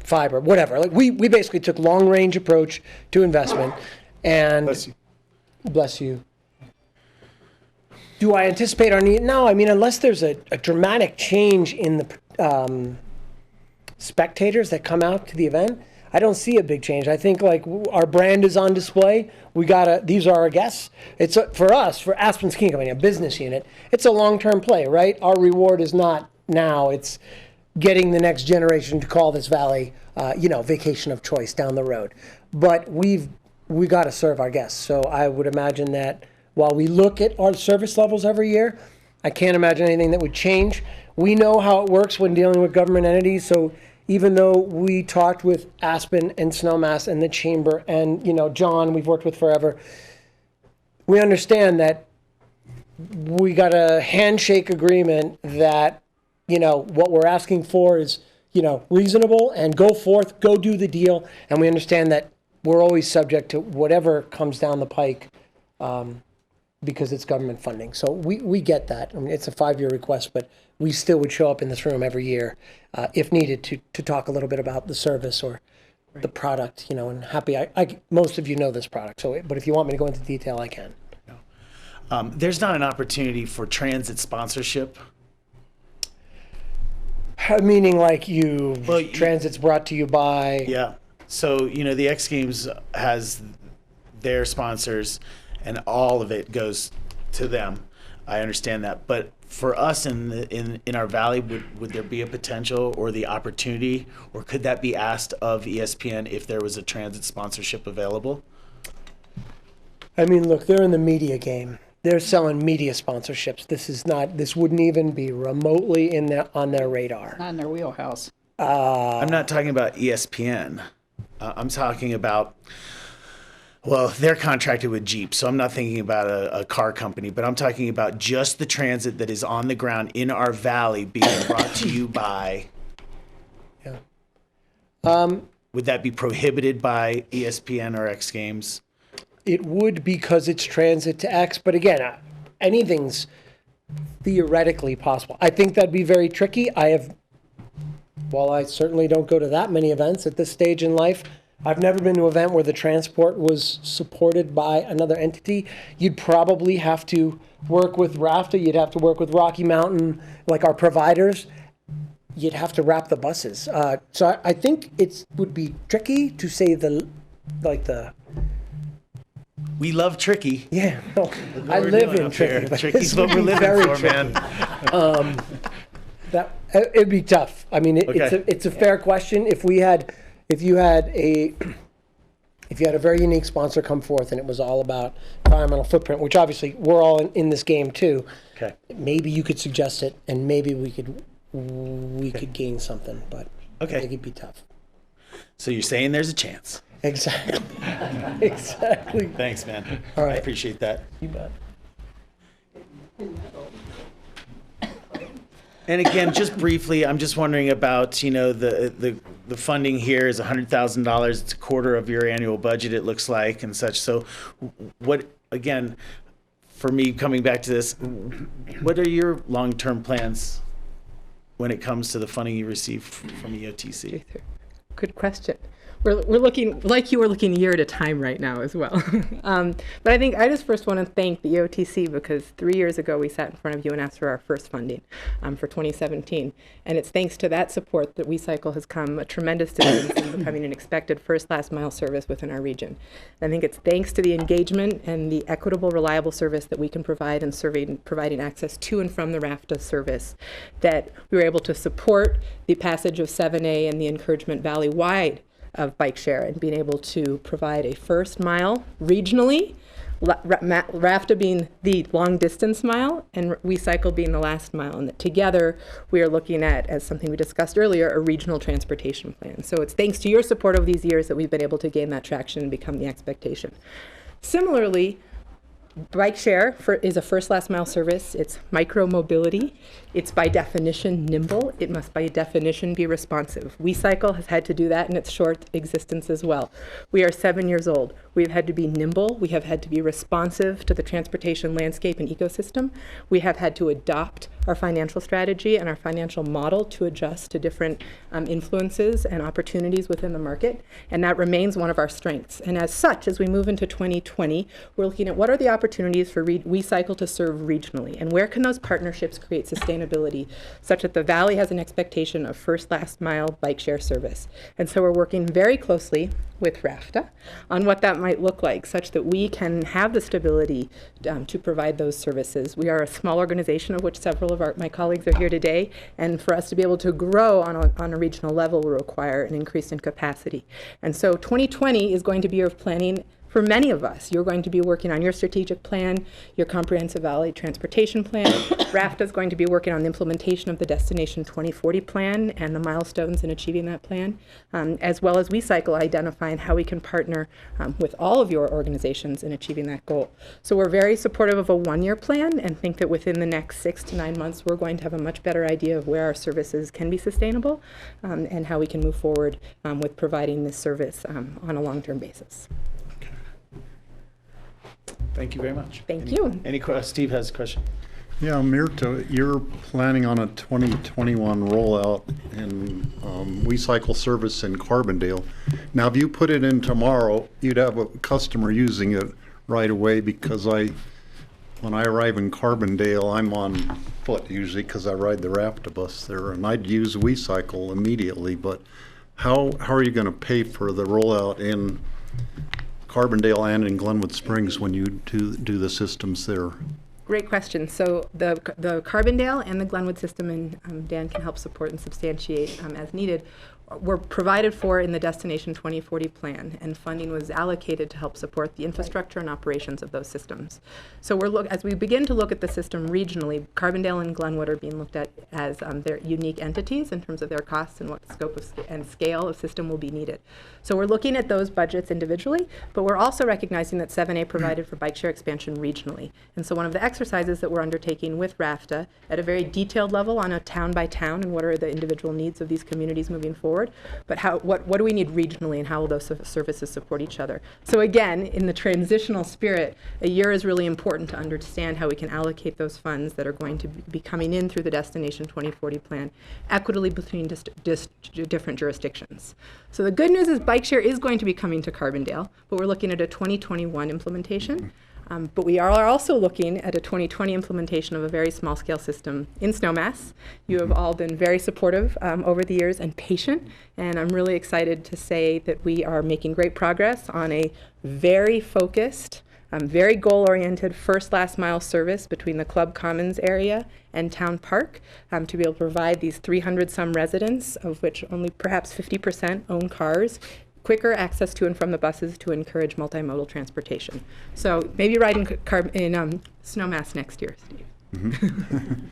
fiber, whatever. Like we basically took long range approach to investment. And bless you. Do I anticipate our need? No, I mean, unless there's a dramatic change in the spectators that come out to the event, I don't see a big change. I think like our brand is on display. These are our guests. It's for us, for Aspen Skiing Company, a business unit, it's a long-term play, right? Our reward is not now, it's getting the next generation to call this valley, vacation of choice down the road. But we got to serve our guests. So I would imagine that while we look at our service levels every year, I can't imagine anything that would change. We know how it works when dealing with government entities. So even though we talked with Aspen and Snowmass and the Chamber and, John, we've worked with forever, we understand that we got a handshake agreement that, what we're asking for is, reasonable, and go forth, go do the deal. And we understand that we're always subject to whatever comes down the pike because it's government funding. So we get that. I mean, it's a 5-year request, but we still would show up in this room every year if needed to talk a little bit about the service or the product, and happy. Most of you know this product, but if you want me to go into detail, I can. There's not an opportunity for transit sponsorship. Meaning like transit's brought to you by... Yeah. So, the X Games has their sponsors and all of it goes to them. I understand that. But for us in our valley, would there be a potential or the opportunity, or could that be asked of ESPN if there was a transit sponsorship available? I mean, look, they're in the media game. They're selling media sponsorships. This wouldn't even be remotely on their radar. Not in their wheelhouse. I'm not talking about ESPN. I'm talking about, they're contracted with Jeep, so I'm not thinking about a car company, but I'm talking about just the transit that is on the ground in our valley being brought to you by. Yeah. Would that be prohibited by ESPN or X Games? It would, because it's transit to X, but again, anything's theoretically possible. I think that'd be very tricky. While I certainly don't go to that many events at this stage in life, I've never been to an event where the transport was supported by another entity. You'd probably have to work with RAFTA, you'd have to work with Rocky Mountain, like our providers. You'd have to wrap the buses. So I think it would be tricky to say We love tricky. Yeah, I live in tricky. Tricky's what we're living for, man. It'd be tough. I mean, it's a fair question. If you had a very unique sponsor come forth and it was all about environmental footprint, which obviously we're all in this game too. Okay. Maybe you could suggest it, and maybe we could gain something, but I think it'd be tough. So you're saying there's a chance? Exactly. Exactly. Thanks, man. All right. I appreciate that. You bet. And again, just briefly, I'm just wondering about, the funding here is $100,000. It's a quarter of your annual budget, it looks like, and such. So what, again, for me coming back to this, what are your long-term plans when it comes to the funding you receive from EOTC? Good question. We're looking, like you are looking a year at a time right now as well. But I just first want to thank the EOTC, because 3 years ago we sat in front of you and asked for our first funding for 2017. And it's thanks to that support that WeCycle has come a tremendous distance in becoming an expected first last mile service within our region. And I think it's thanks to the engagement and the equitable, reliable service that we can provide in providing access to and from the RAFTA service that we were able to support the passage of 7A and the encouragement valley-wide of bike share, and being able to provide a first mile regionally, RAFTA being the long distance mile and WeCycle being the last mile, and that together we are looking at, as something we discussed earlier, a regional transportation plan. So it's thanks to your support over these years that we've been able to gain that traction and become the expectation. Similarly, bike share is a first last mile service. It's micro mobility. It's by definition nimble. It must by definition be responsive. WeCycle has had to do that in its short existence as well. We are 7 years old. We've had to be nimble. We have had to be responsive to the transportation landscape and ecosystem. We have had to adopt our financial strategy and our financial model to adjust to different influences and opportunities within the market. And that remains one of our strengths. And as such, as we move into 2020, we're looking at what are the opportunities for WeCycle to serve regionally, and where can those partnerships create sustainability such that the Valley has an expectation of first last mile bike share service. And so we're working very closely with RAFTA on what that might look like such that we can have the stability to provide those services. We are a small organization of which several of my colleagues are here today, and for us to be able to grow on a regional level will require an increase in capacity. And so 2020 is going to be a year of planning for many of us. You're going to be working on your strategic plan, your comprehensive valley transportation plan. RAFTA is going to be working on the implementation of the Destination 2040 plan and the milestones in achieving that plan, as well as WeCycle identifying how we can partner with all of your organizations in achieving that goal. So we're very supportive of a one-year plan and think that within the next 6 to 9 months we're going to have a much better idea of where our services can be sustainable and how we can move forward with providing this service on a long-term basis. Thank you very much. Thank you. Steve has a question. Yeah, Mirta, you're planning on a 2021 rollout in WeCycle service in Carbondale. Now, if you put it in tomorrow, you'd have a customer using it right away because when I arrive in Carbondale, I'm on foot usually because I ride the RAFTA bus there, and I'd use WeCycle immediately. But how are you going to pay for the rollout in Carbondale and in Glenwood Springs when you do the systems there? Great question. So the Carbondale and the Glenwood system, and Dan can help support and substantiate as needed, were provided for in the Destination 2040 plan, and funding was allocated to help support the infrastructure and operations of those systems. So as we begin to look at the system regionally, Carbondale and Glenwood are being looked at as their unique entities in terms of their costs and what scope of and scale of system will be needed. So we're looking at those budgets individually, but we're also recognizing that 7A provided for bike share expansion regionally. And so one of the exercises that we're undertaking with RAFTA at a very detailed level on a town by town and what are the individual needs of these communities moving forward, but what do we need regionally and how will those services support each other? So again, in the transitional spirit, a year is really important to understand how we can allocate those funds that are going to be coming in through the Destination 2040 plan equitably between different jurisdictions. So the good news is bike share is going to be coming to Carbondale, but we're looking at a 2021 implementation. But we are also looking at a 2020 implementation of a very small-scale system in Snowmass. You have all been very supportive over the years and patient, and I'm really excited to say that we are making great progress on a very focused, very goal-oriented first last mile service between the Club Commons area and Town Park to be able to provide these 300-some residents, of which only perhaps 50% own cars, quicker access to and from the buses to encourage multimodal transportation. So maybe ride in Snowmass next year, Steve. Mm-hmm.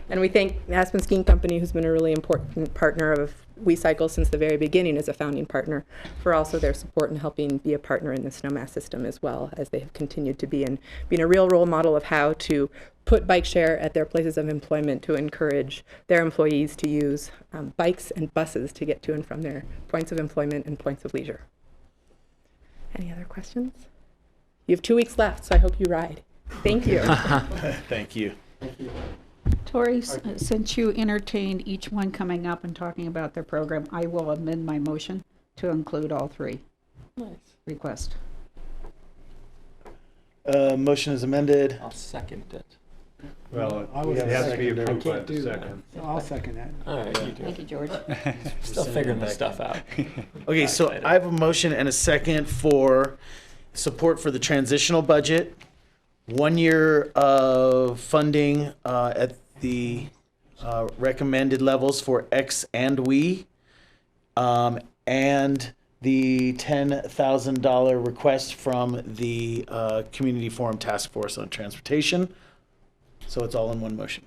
And we thank Aspen Skiing Company, who's been a really important partner of WeCycle since the very beginning as a founding partner, for also their support in helping be a partner in the Snowmass system as well, as they have continued to be and being a real role model of how to put bike share at their places of employment to encourage their employees to use bikes and buses to get to and from their points of employment and points of leisure. Any other questions? You have 2 weeks left, so I hope you ride. Thank you. Thank you. Thank you. Tori, since you entertained each one coming up and talking about their program, I will amend my motion to include all three. Nice. Request. Motion is amended. I'll second it. Well, it has to be approved by the second. So I'll second that. All right, you do. Thank you, George. Still figuring this stuff out. Okay, so I have a motion and a second for support for the transitional budget, 1 year of funding at the recommended levels for X and we, and the $10,000 request from the Community Forum Task Force on Transportation. So it's all in one motion.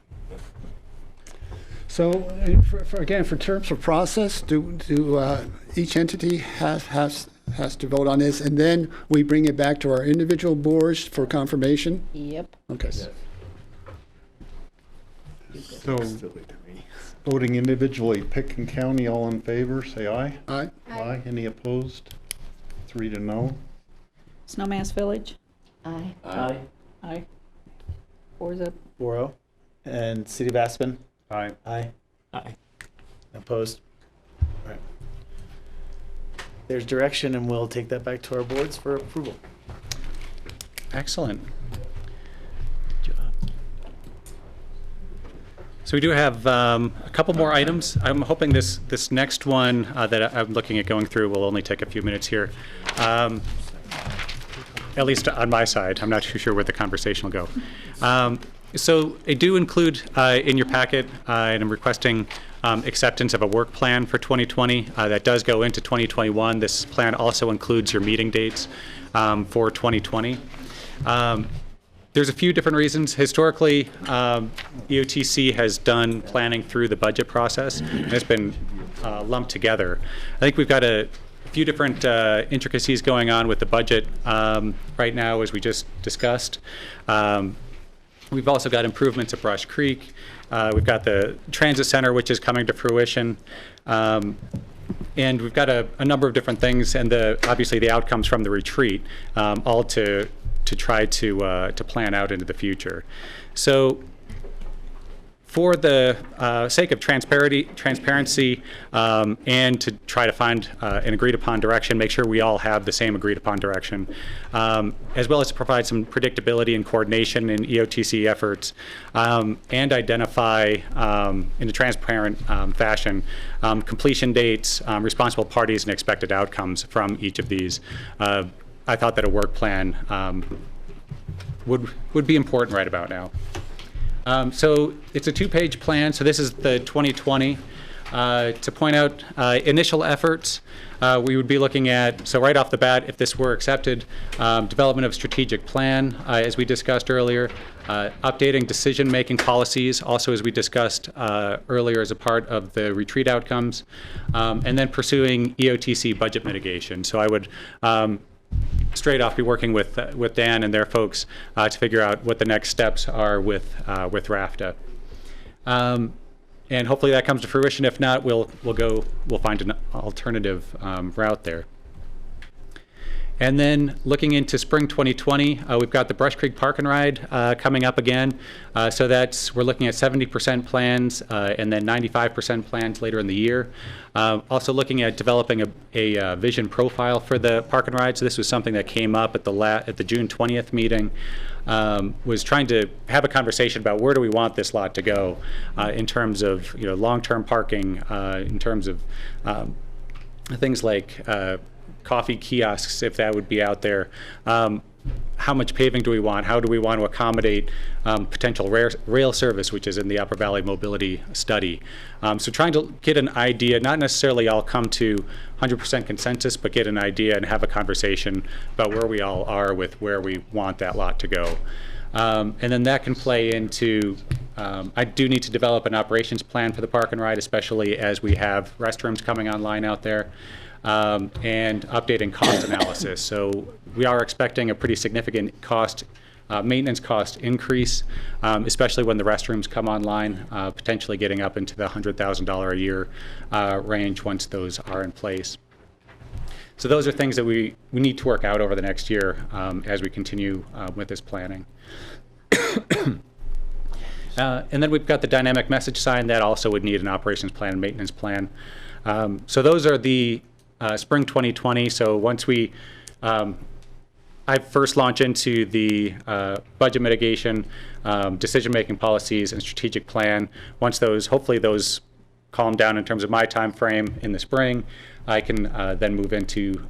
So, for terms of process, do each entity has to vote on this, and then we bring it back to our individual boards for confirmation? Yep. Okay. So, voting individually, Pick and County, all in favor, say aye. Aye. Aye. Any opposed? 3 to no. Snowmass Village? Aye. Aye. Aye. 4-0. 4-0. And City of Aspen? Aye. Aye. Aye. Opposed? All right. There's direction, and we'll take that back to our boards for approval. Excellent. So we do have a couple more items. I'm hoping this next one that I'm looking at going through will only take a few minutes here. At least on my side. I'm not too sure where the conversation will go. So I do include in your packet, and I'm requesting acceptance of a work plan for 2020. That does go into 2021. This plan also includes your meeting dates for 2020. There's a few different reasons. Historically, EOTC has done planning through the budget process, and it's been lumped together. I think we've got a few different intricacies going on with the budget right now, as we just discussed. We've also got improvements at Brush Creek. We've got the transit center, which is coming to fruition. And we've got a number of different things, and obviously the outcomes from the retreat, all to try to plan out into the future. So for the sake of transparency and to try to find an agreed upon direction, make sure we all have the same agreed upon direction, as well as to provide some predictability and coordination in EOTC efforts, and identify in a transparent fashion completion dates, responsible parties, and expected outcomes from each of these. I thought that a work plan would be important right about now. So it's a 2-page plan. So this is the 2020. To point out initial efforts, we would be looking at, so right off the bat, if this were accepted, development of strategic plan, as we discussed earlier, updating decision-making policies, also as we discussed earlier as a part of the retreat outcomes, and then pursuing EOTC budget mitigation. So I would straight off be working with Dan and their folks to figure out what the next steps are with RAFTA, and hopefully that comes to fruition. If not, we'll find an alternative route there. And then looking into spring 2020, we've got the Brush Creek Park and Ride coming up again. So we're looking at 70% plans and then 95% plans later in the year. Also looking at developing a vision profile for the Park and Ride. So this was something that came up at the June 20th meeting. Was trying to have a conversation about where do we want this lot to go in terms of long-term parking, in terms of things like coffee kiosks, if that would be out there. How much paving do we want? How do we want to accommodate potential rail service, which is in the Upper Valley Mobility Study? So trying to get an idea, not necessarily all come to 100% consensus, but get an idea and have a conversation about where we all are with where we want that lot to go. And then that can play into, I do need to develop an operations plan for the Park and Ride, especially as we have restrooms coming online out there. And updating cost analysis. So we are expecting a pretty significant maintenance cost increase, especially when the restrooms come online, potentially getting up into the $100,000 a year range once those are in place. So those are things that we need to work out over the next year as we continue with this planning. And then we've got the dynamic message sign that also would need an operations plan and maintenance plan. So those are the spring 2020. So once I first launch into the budget mitigation, decision-making policies, and strategic plan. Once hopefully those calm down in terms of my time frame in the spring, I can then move into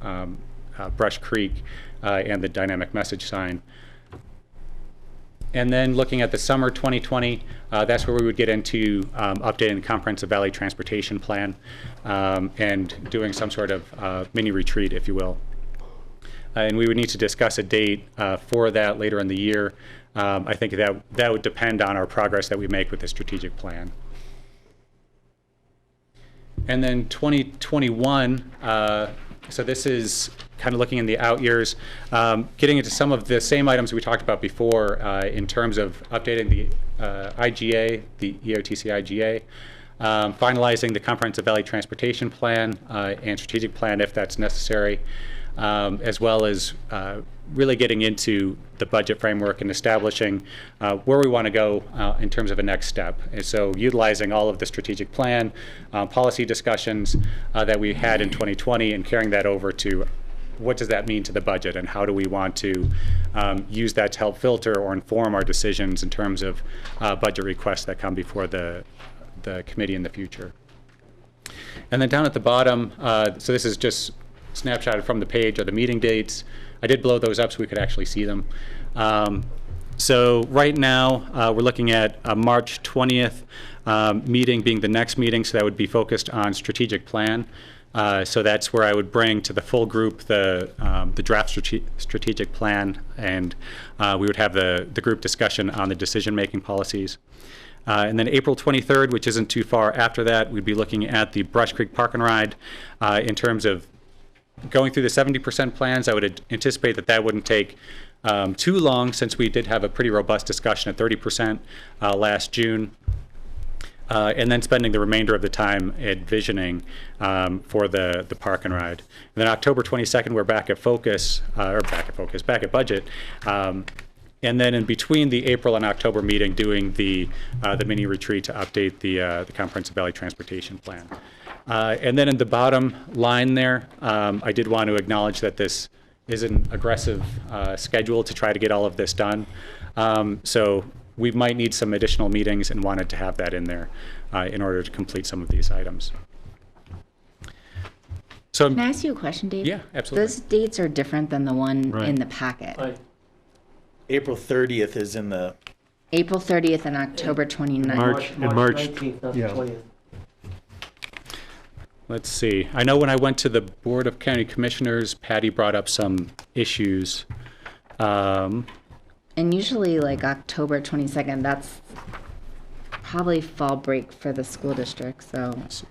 Brush Creek and the dynamic message sign. And then looking at the summer 2020, that's where we would get into updating the Comprehensive Valley Transportation Plan and doing some sort of mini retreat, if you will. And we would need to discuss a date for that later in the year. I think that would depend on our progress that we make with the strategic plan. And then 2021, so this is kind of looking in the out years, getting into some of the same items we talked about before in terms of updating the IGA, the EOTC IGA, finalizing the Comprehensive Valley Transportation Plan and Strategic Plan if that's necessary, as well as really getting into the budget framework and establishing where we want to go in terms of a next step. And so utilizing all of the strategic plan, policy discussions that we had in 2020 and carrying that over to what does that mean to the budget, and how do we want to use that to help filter or inform our decisions in terms of budget requests that come before the committee in the future. And then down at the bottom, so this is just snapshotted from the page, are the meeting dates. I did blow those up so we could actually see them. So right now, we're looking at a March 20th meeting being the next meeting, so that would be focused on strategic plan. So that's where I would bring to the full group the draft strategic plan, and we would have the group discussion on the decision-making policies. And then April 23rd, which isn't too far after that, we'd be looking at the Brush Creek Park and Ride in terms of going through the 70% plans. I would anticipate that that wouldn't take too long, since we did have a pretty robust discussion at 30% last June. And then spending the remainder of the time envisioning for the park and ride. And then October 22nd, we're back at back at budget. And then in between the April and October meeting, doing the mini retreat to update the Comprehensive Valley Transportation Plan. And then in the bottom line there, I did want to acknowledge that this is an aggressive schedule to try to get all of this done. So we might need some additional meetings, and wanted to have that in there in order to complete some of these items. So, can I ask you a question, Dave? Yeah, absolutely. Those dates are different than the one in the packet. Right. April 30th is in the... April 30th and October 29th. March 19th, yeah. 20th. Let's see. I know when I went to the Board of County Commissioners, Patty brought up some issues. And usually, like October 22nd, that's probably fall break for the school district. So, let's see.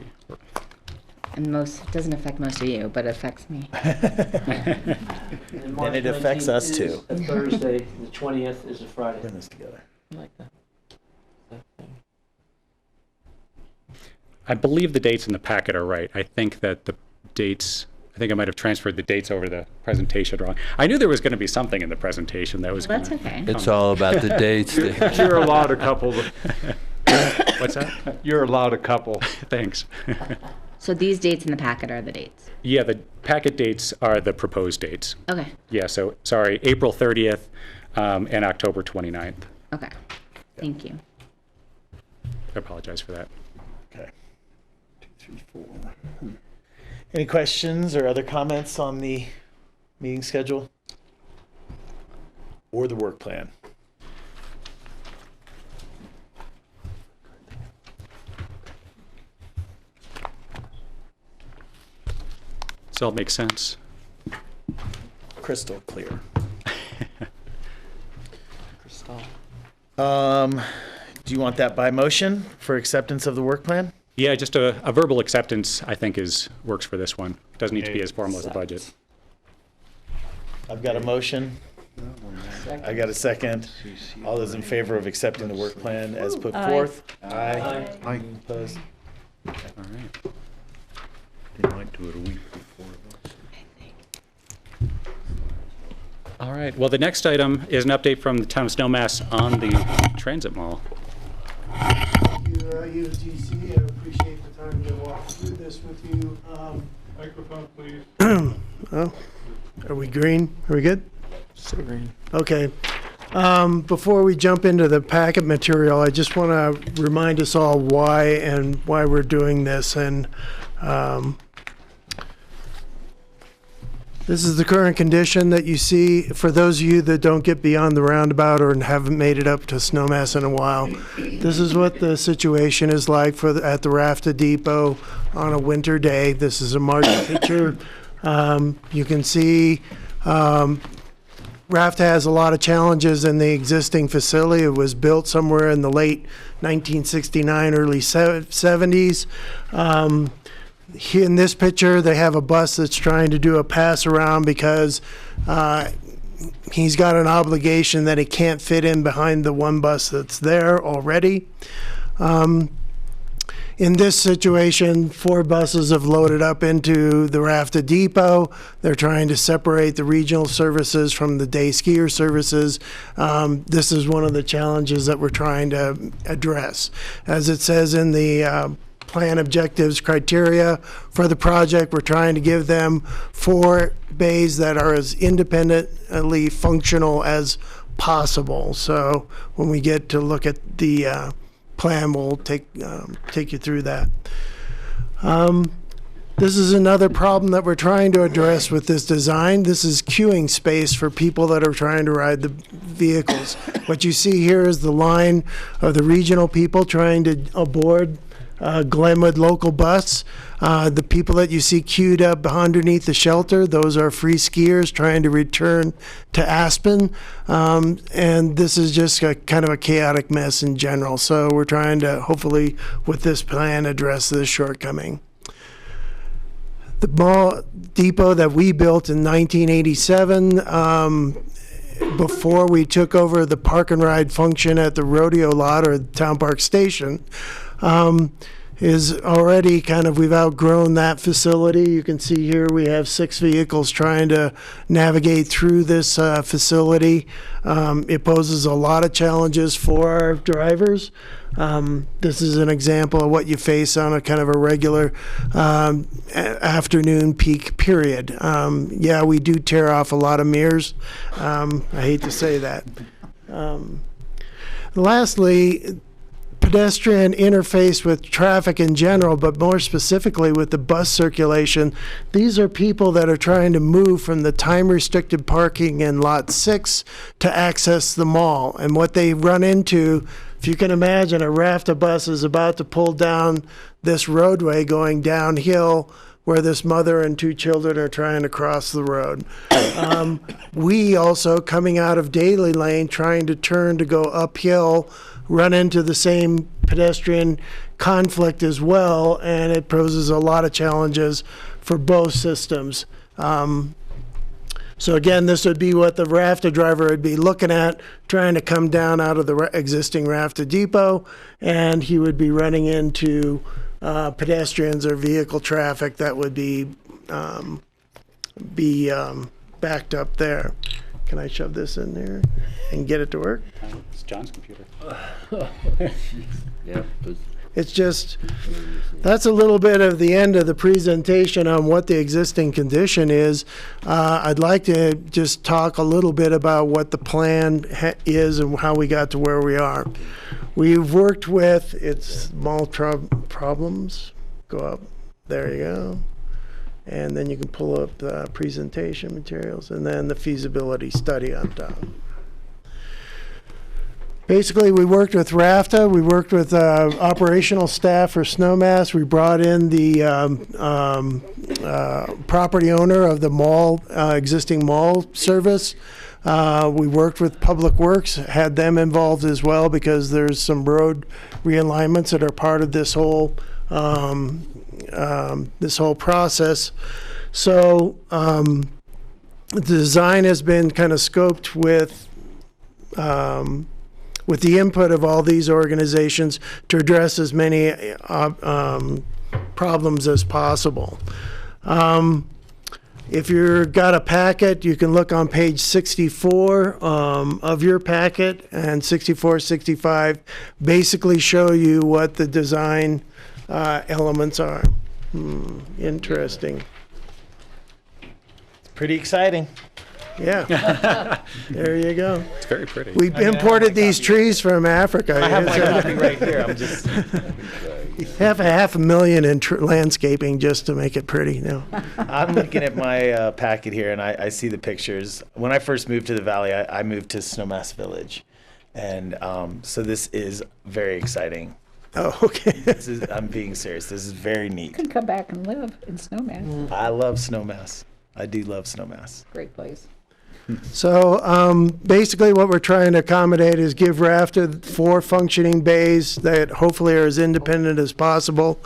And it doesn't affect most of you, but it affects me. And it affects us too. A Thursday, the 20th is a Friday. Put this together. I like that. I believe the dates in the packet are right. I think that the dates, I think I might have transferred the dates over the presentation wrong. I knew there was going to be something in the presentation that was Well, that's okay. It's all about the dates. You're allowed a couple. What's that? You're allowed a couple. Thanks. So these dates in the packet are the dates. Yeah, the packet dates are the proposed dates. Okay. Yeah, so, sorry, April 30th and October 29th. Okay. Thank you. I apologize for that. Okay. 2, 3, 4. Any questions or other comments on the meeting schedule or the work plan? Does all make sense? Crystal clear. Crystal. Do you want that by motion for acceptance of the work plan? Yeah, just a verbal acceptance, I think, works for this one. Doesn't need to be as formal as the budget. I've got a motion. I got a second. All those in favor of accepting the work plan as put forth? Aye. Aye. Opposed? All right. They might do it a week before. All right. Well, the next item is an update from the town of Snowmass on the transit mall. Thank you, EOTC. I appreciate the time to walk through this with you. Microphone, please. Oh, are we green? Are we good? So green. Okay. Before we jump into the packet material, I just want to remind us all why we're doing this. And this is the current condition that you see. For those of you that don't get beyond the roundabout or haven't made it up to Snowmass in a while, this is what the situation is like at the Rafta Depot on a winter day. This is a March picture. You can see Rafta has a lot of challenges in the existing facility. It was built somewhere in the late 1969, early 70s. In this picture, they have a bus that's trying to do a pass around because he's got an obligation that he can't fit in behind the one bus that's there already. In this situation, 4 buses have loaded up into the Rafta Depot. They're trying to separate the regional services from the day skier services. This is one of the challenges that we're trying to address. As it says in the plan objectives criteria for the project. We're trying to give them 4 bays that are as independently functional as possible. So when we get to look at the plan, we'll take you through that. This is another problem that we're trying to address with this design. This is queuing space for people that are trying to ride the vehicles. What you see here is the line of the regional people trying to aboard Glenwood local bus. The people that you see queued up underneath the shelter, those are free skiers trying to return to Aspen. And this is just kind of a chaotic mess in general. So we're trying to, hopefully, with this plan, address this shortcoming. The mall depot that we built in 1987, before we took over the park and ride function at the rodeo lot or the town park station, is already we've outgrown that facility. You can see here we have 6 vehicles trying to navigate through this facility. It poses a lot of challenges for our drivers. This is an example of what you face on a kind of a regular afternoon peak period. Yeah, we do tear off a lot of mirrors. I hate to say that. Lastly, pedestrian interface with traffic in general, but more specifically with the bus circulation. These are people that are trying to move from the time-restricted parking in Lot 6 to access the mall. And what they run into, if you can imagine, a raft of buses about to pull down this roadway going downhill where this mother and 2 children are trying to cross the road. We also, coming out of Daly Lane, trying to turn to go uphill, run into the same pedestrian conflict as well, and it poses a lot of challenges for both systems. So again, this would be what the RAFTA driver would be looking at, trying to come down out of the existing RAFTA depot, and he would be running into pedestrians or vehicle traffic that would be backed up there. Can I shove this in there and get it to work? It's John's computer. Yeah. It's just, that's a little bit of the end of the presentation on what the existing condition is. I'd like to just talk a little bit about what the plan is and how we got to where we are. We've worked with, it's small problems. Go up, there you go. And then you can pull up the presentation materials and then the feasibility study on top. Basically, we worked with RAFTA. We worked with operational staff for Snowmass. We brought in the property owner of the mall, existing mall service. We worked with Public Works, had them involved as well because there's some road realignments that are part of this whole process. So the design has been kind of scoped with the input of all these organizations to address as many problems as possible. If you've got a packet, you can look on page 64 of your packet, and 64, 65 basically show you what the design elements are. Interesting. It's pretty exciting. Yeah. There you go. It's very pretty. We imported these trees from Africa. I have my copy right here. I'm just. Have $500,000 in landscaping just to make it pretty. No. I'm looking at my packet here, and I see the pictures. When I first moved to the Valley, I moved to Snowmass Village, and so this is very exciting. Oh, okay. I'm being serious. This is very neat. You can come back and live in Snowmass. I love Snowmass. I do love Snowmass. Great place. So basically what we're trying to accommodate is give RAFTA 4 functioning bays that hopefully are as independent as possible.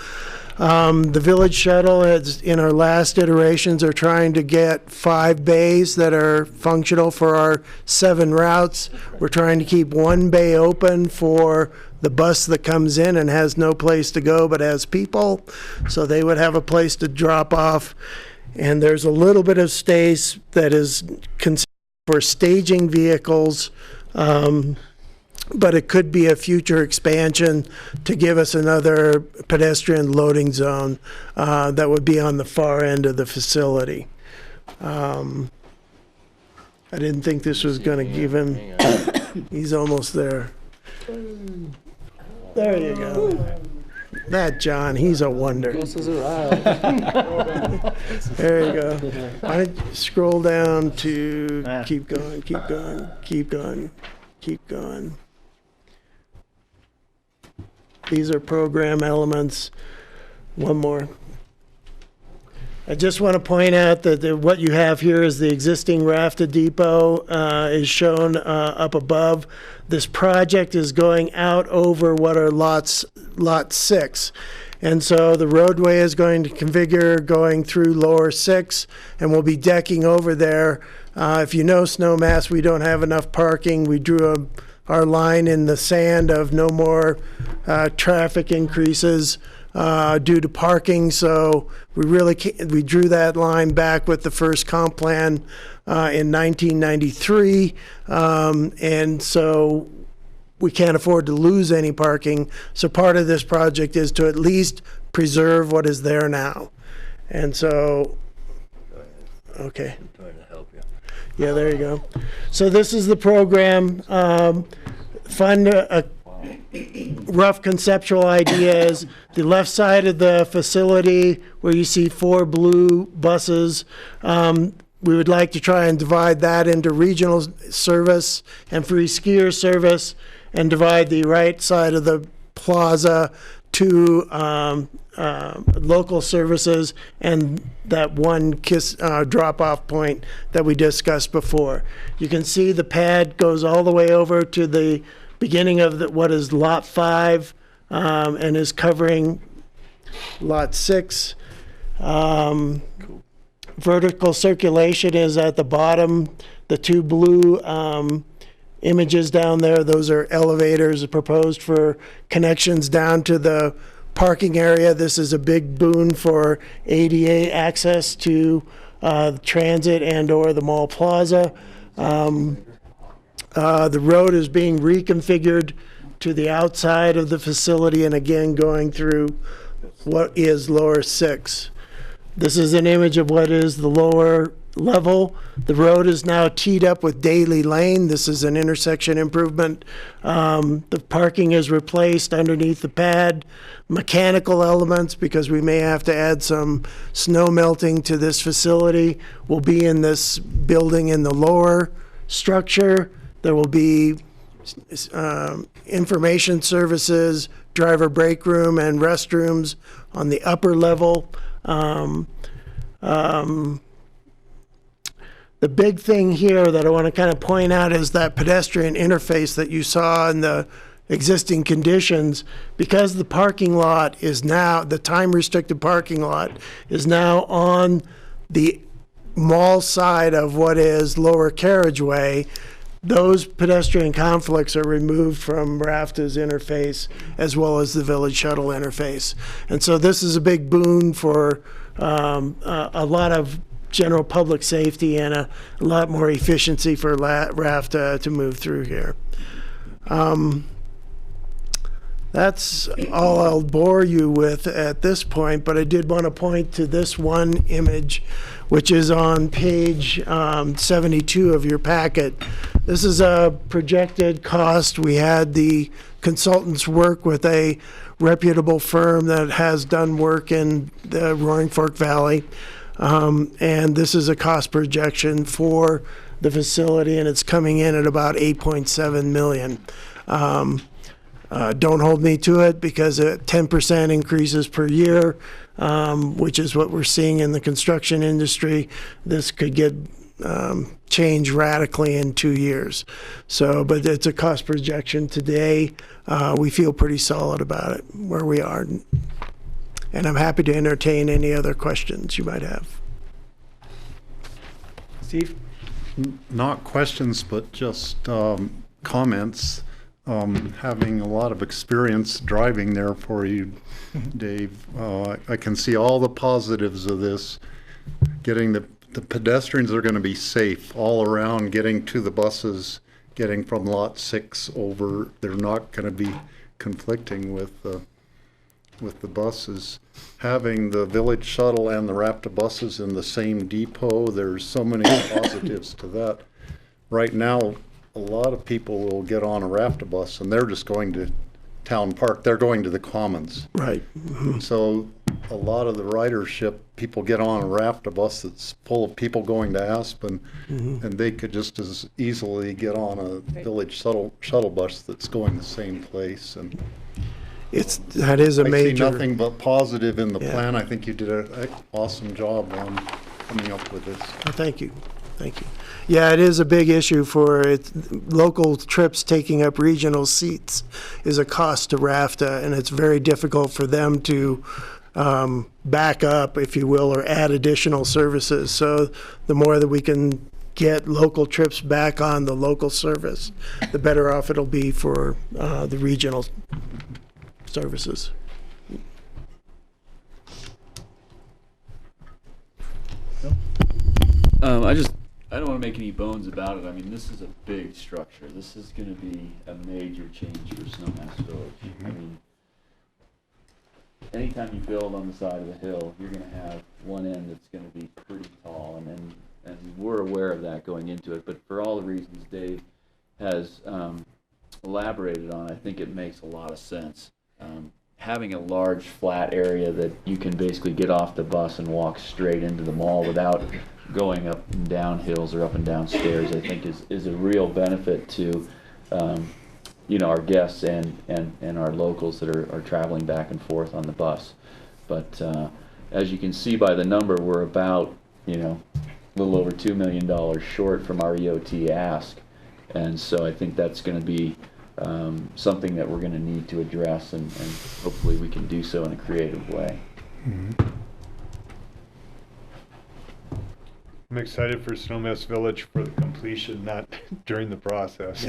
The Village Shuttle, in our last iterations, are trying to get 5 bays that are functional for our 7 routes. We're trying to keep 1 bay open for the bus that comes in and has no place to go but has people, so they would have a place to drop off. And there's a little bit of space that is considered for staging vehicles but it could be a future expansion to give us another pedestrian loading zone that would be on the far end of the facility. I didn't think this was going to give him, he's almost there. There you go. That John, he's a wonder. There you go. I scroll down to keep going, keep going, keep going, keep going. These are program elements. One more. I just want to point out that what you have here is the existing Rafta Depot is shown up above. This project is going out over what are lot 6. And so the roadway is going to configure going through lower 6, and we'll be decking over there. If you know Snowmass, we don't have enough parking. We drew our line in the sand of no more traffic increases due to parking. So we drew that line back with the first comp plan in 1993, and so we can't afford to lose any parking. So part of this project is to at least preserve what is there now. And so, okay. I'm trying to help you. Yeah, there you go. So this is the program. Fund a rough conceptual ideas. The left side of the facility where you see 4 blue buses, we would like to try and divide that into regional service and free skier service, and divide the right side of the plaza to local services and that one drop-off point that we discussed before. You can see the pad goes all the way over to the beginning of what is lot 5 and is covering lot 6. Vertical circulation is at the bottom. The 2 blue images down there, those are elevators proposed for connections down to the parking area. This is a big boon for ADA access to transit and or the mall plaza. The road is being reconfigured to the outside of the facility, and again going through what is lower 6. This is an image of what is the lower level. The road is now teed up with daily lane. This is an intersection improvement. The parking is replaced underneath the pad. Mechanical elements, because we may have to add some snow melting to this facility, will be in this building in the lower structure. There will be information services, driver break room, and restrooms on the upper level. The big thing here that I want to kind of point out is that pedestrian interface that you saw in the existing conditions. Because the parking lot is now, the time-restricted parking lot is now on the mall side of what is lower carriageway, those pedestrian conflicts are removed from Rafta's interface as well as the village shuttle interface. And so this is a big boon for a lot of general public safety and a lot more efficiency for Rafta to move through here. That's all I'll bore you with at this point, but I did want to point to this one image, which is on page 72 of your packet. This is a projected cost. We had the consultants work with a reputable firm that has done work in the Roaring Fork Valley. And this is a cost projection for the facility, and it's coming in at about $8.7 million. Don't hold me to it, because 10% increases per year, which is what we're seeing in the construction industry. This could get changed radically in 2 years. So, but it's a cost projection today. We feel pretty solid about it, where we are. And I'm happy to entertain any other questions you might have. Steve? Not questions, but just comments. Having a lot of experience driving there for you, Dave, I can see all the positives of this. Getting the pedestrians are going to be safe all around, getting to the buses getting from lot 6 over, they're not going to be conflicting with the buses. Having the village shuttle and the RAPTA buses in the same depot, there's so many positives to that. Right now, a lot of people will get on a RAPTA bus and they're just going to Town Park. They're going to the Commons. Right. So a lot of the ridership, people get on a RAPTA bus that's full of people going to Aspen, and they could just as easily get on a village shuttle bus that's going the same place. And that is a major. I see nothing but positive in the plan. I think you did an awesome job on coming up with this. Thank you. Thank you. Yeah, it is a big issue for it. Local trips taking up regional seats is a cost to RAFTA, and it's very difficult for them to back up, if you will, or add additional services. So the more that we can get local trips back on the local service, the better off it'll be for the regional services. I don't want to make any bones about it. I mean, this is a big structure. This is going to be a major change for Snowmass Village. I mean, anytime you build on the side of the hill, you're going to have one end that's going to be pretty tall, and we're aware of that going into it. But for all the reasons Dave has elaborated on, I think it makes a lot of sense. Having a large flat area that you can basically get off the bus and walk straight into the mall without going up and down hills or up and down stairs, I think is a real benefit to our guests and our locals that are traveling back and forth on the bus. But as you can see by the number, we're about a little over $2 million short from our EOT ask, and so I think that's going to be something that we're going to need to address, and hopefully we can do so in a creative way. I'm excited for Snowmass Village for the completion, not during the process.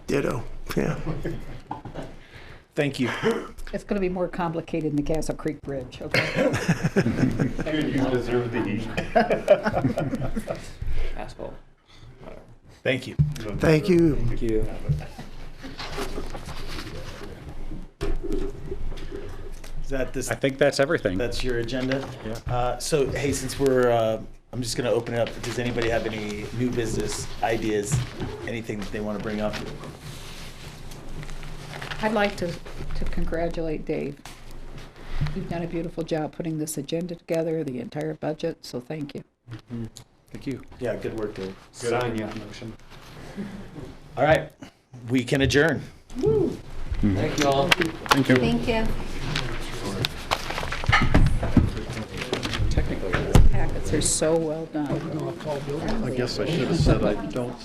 Ditto. Yeah. Thank you. It's going to be more complicated than the Castle Creek Bridge, okay? You deserve the heat. Asphalt. Thank you. Thank you. Thank you. Is that this? I think that's everything. That's your agenda? Yeah. So, hey, since we're, I'm just going to open it up. Does anybody have any new business ideas, anything that they want to bring up? I'd like to congratulate Dave. You've done a beautiful job putting this agenda together, the entire budget, so thank you. Thank you. Yeah, good work, Dave. Good on you. All right, we can adjourn. Woo. Thank you all. Thank you. Thank you. Packets are so well done. I guess I should have said I don't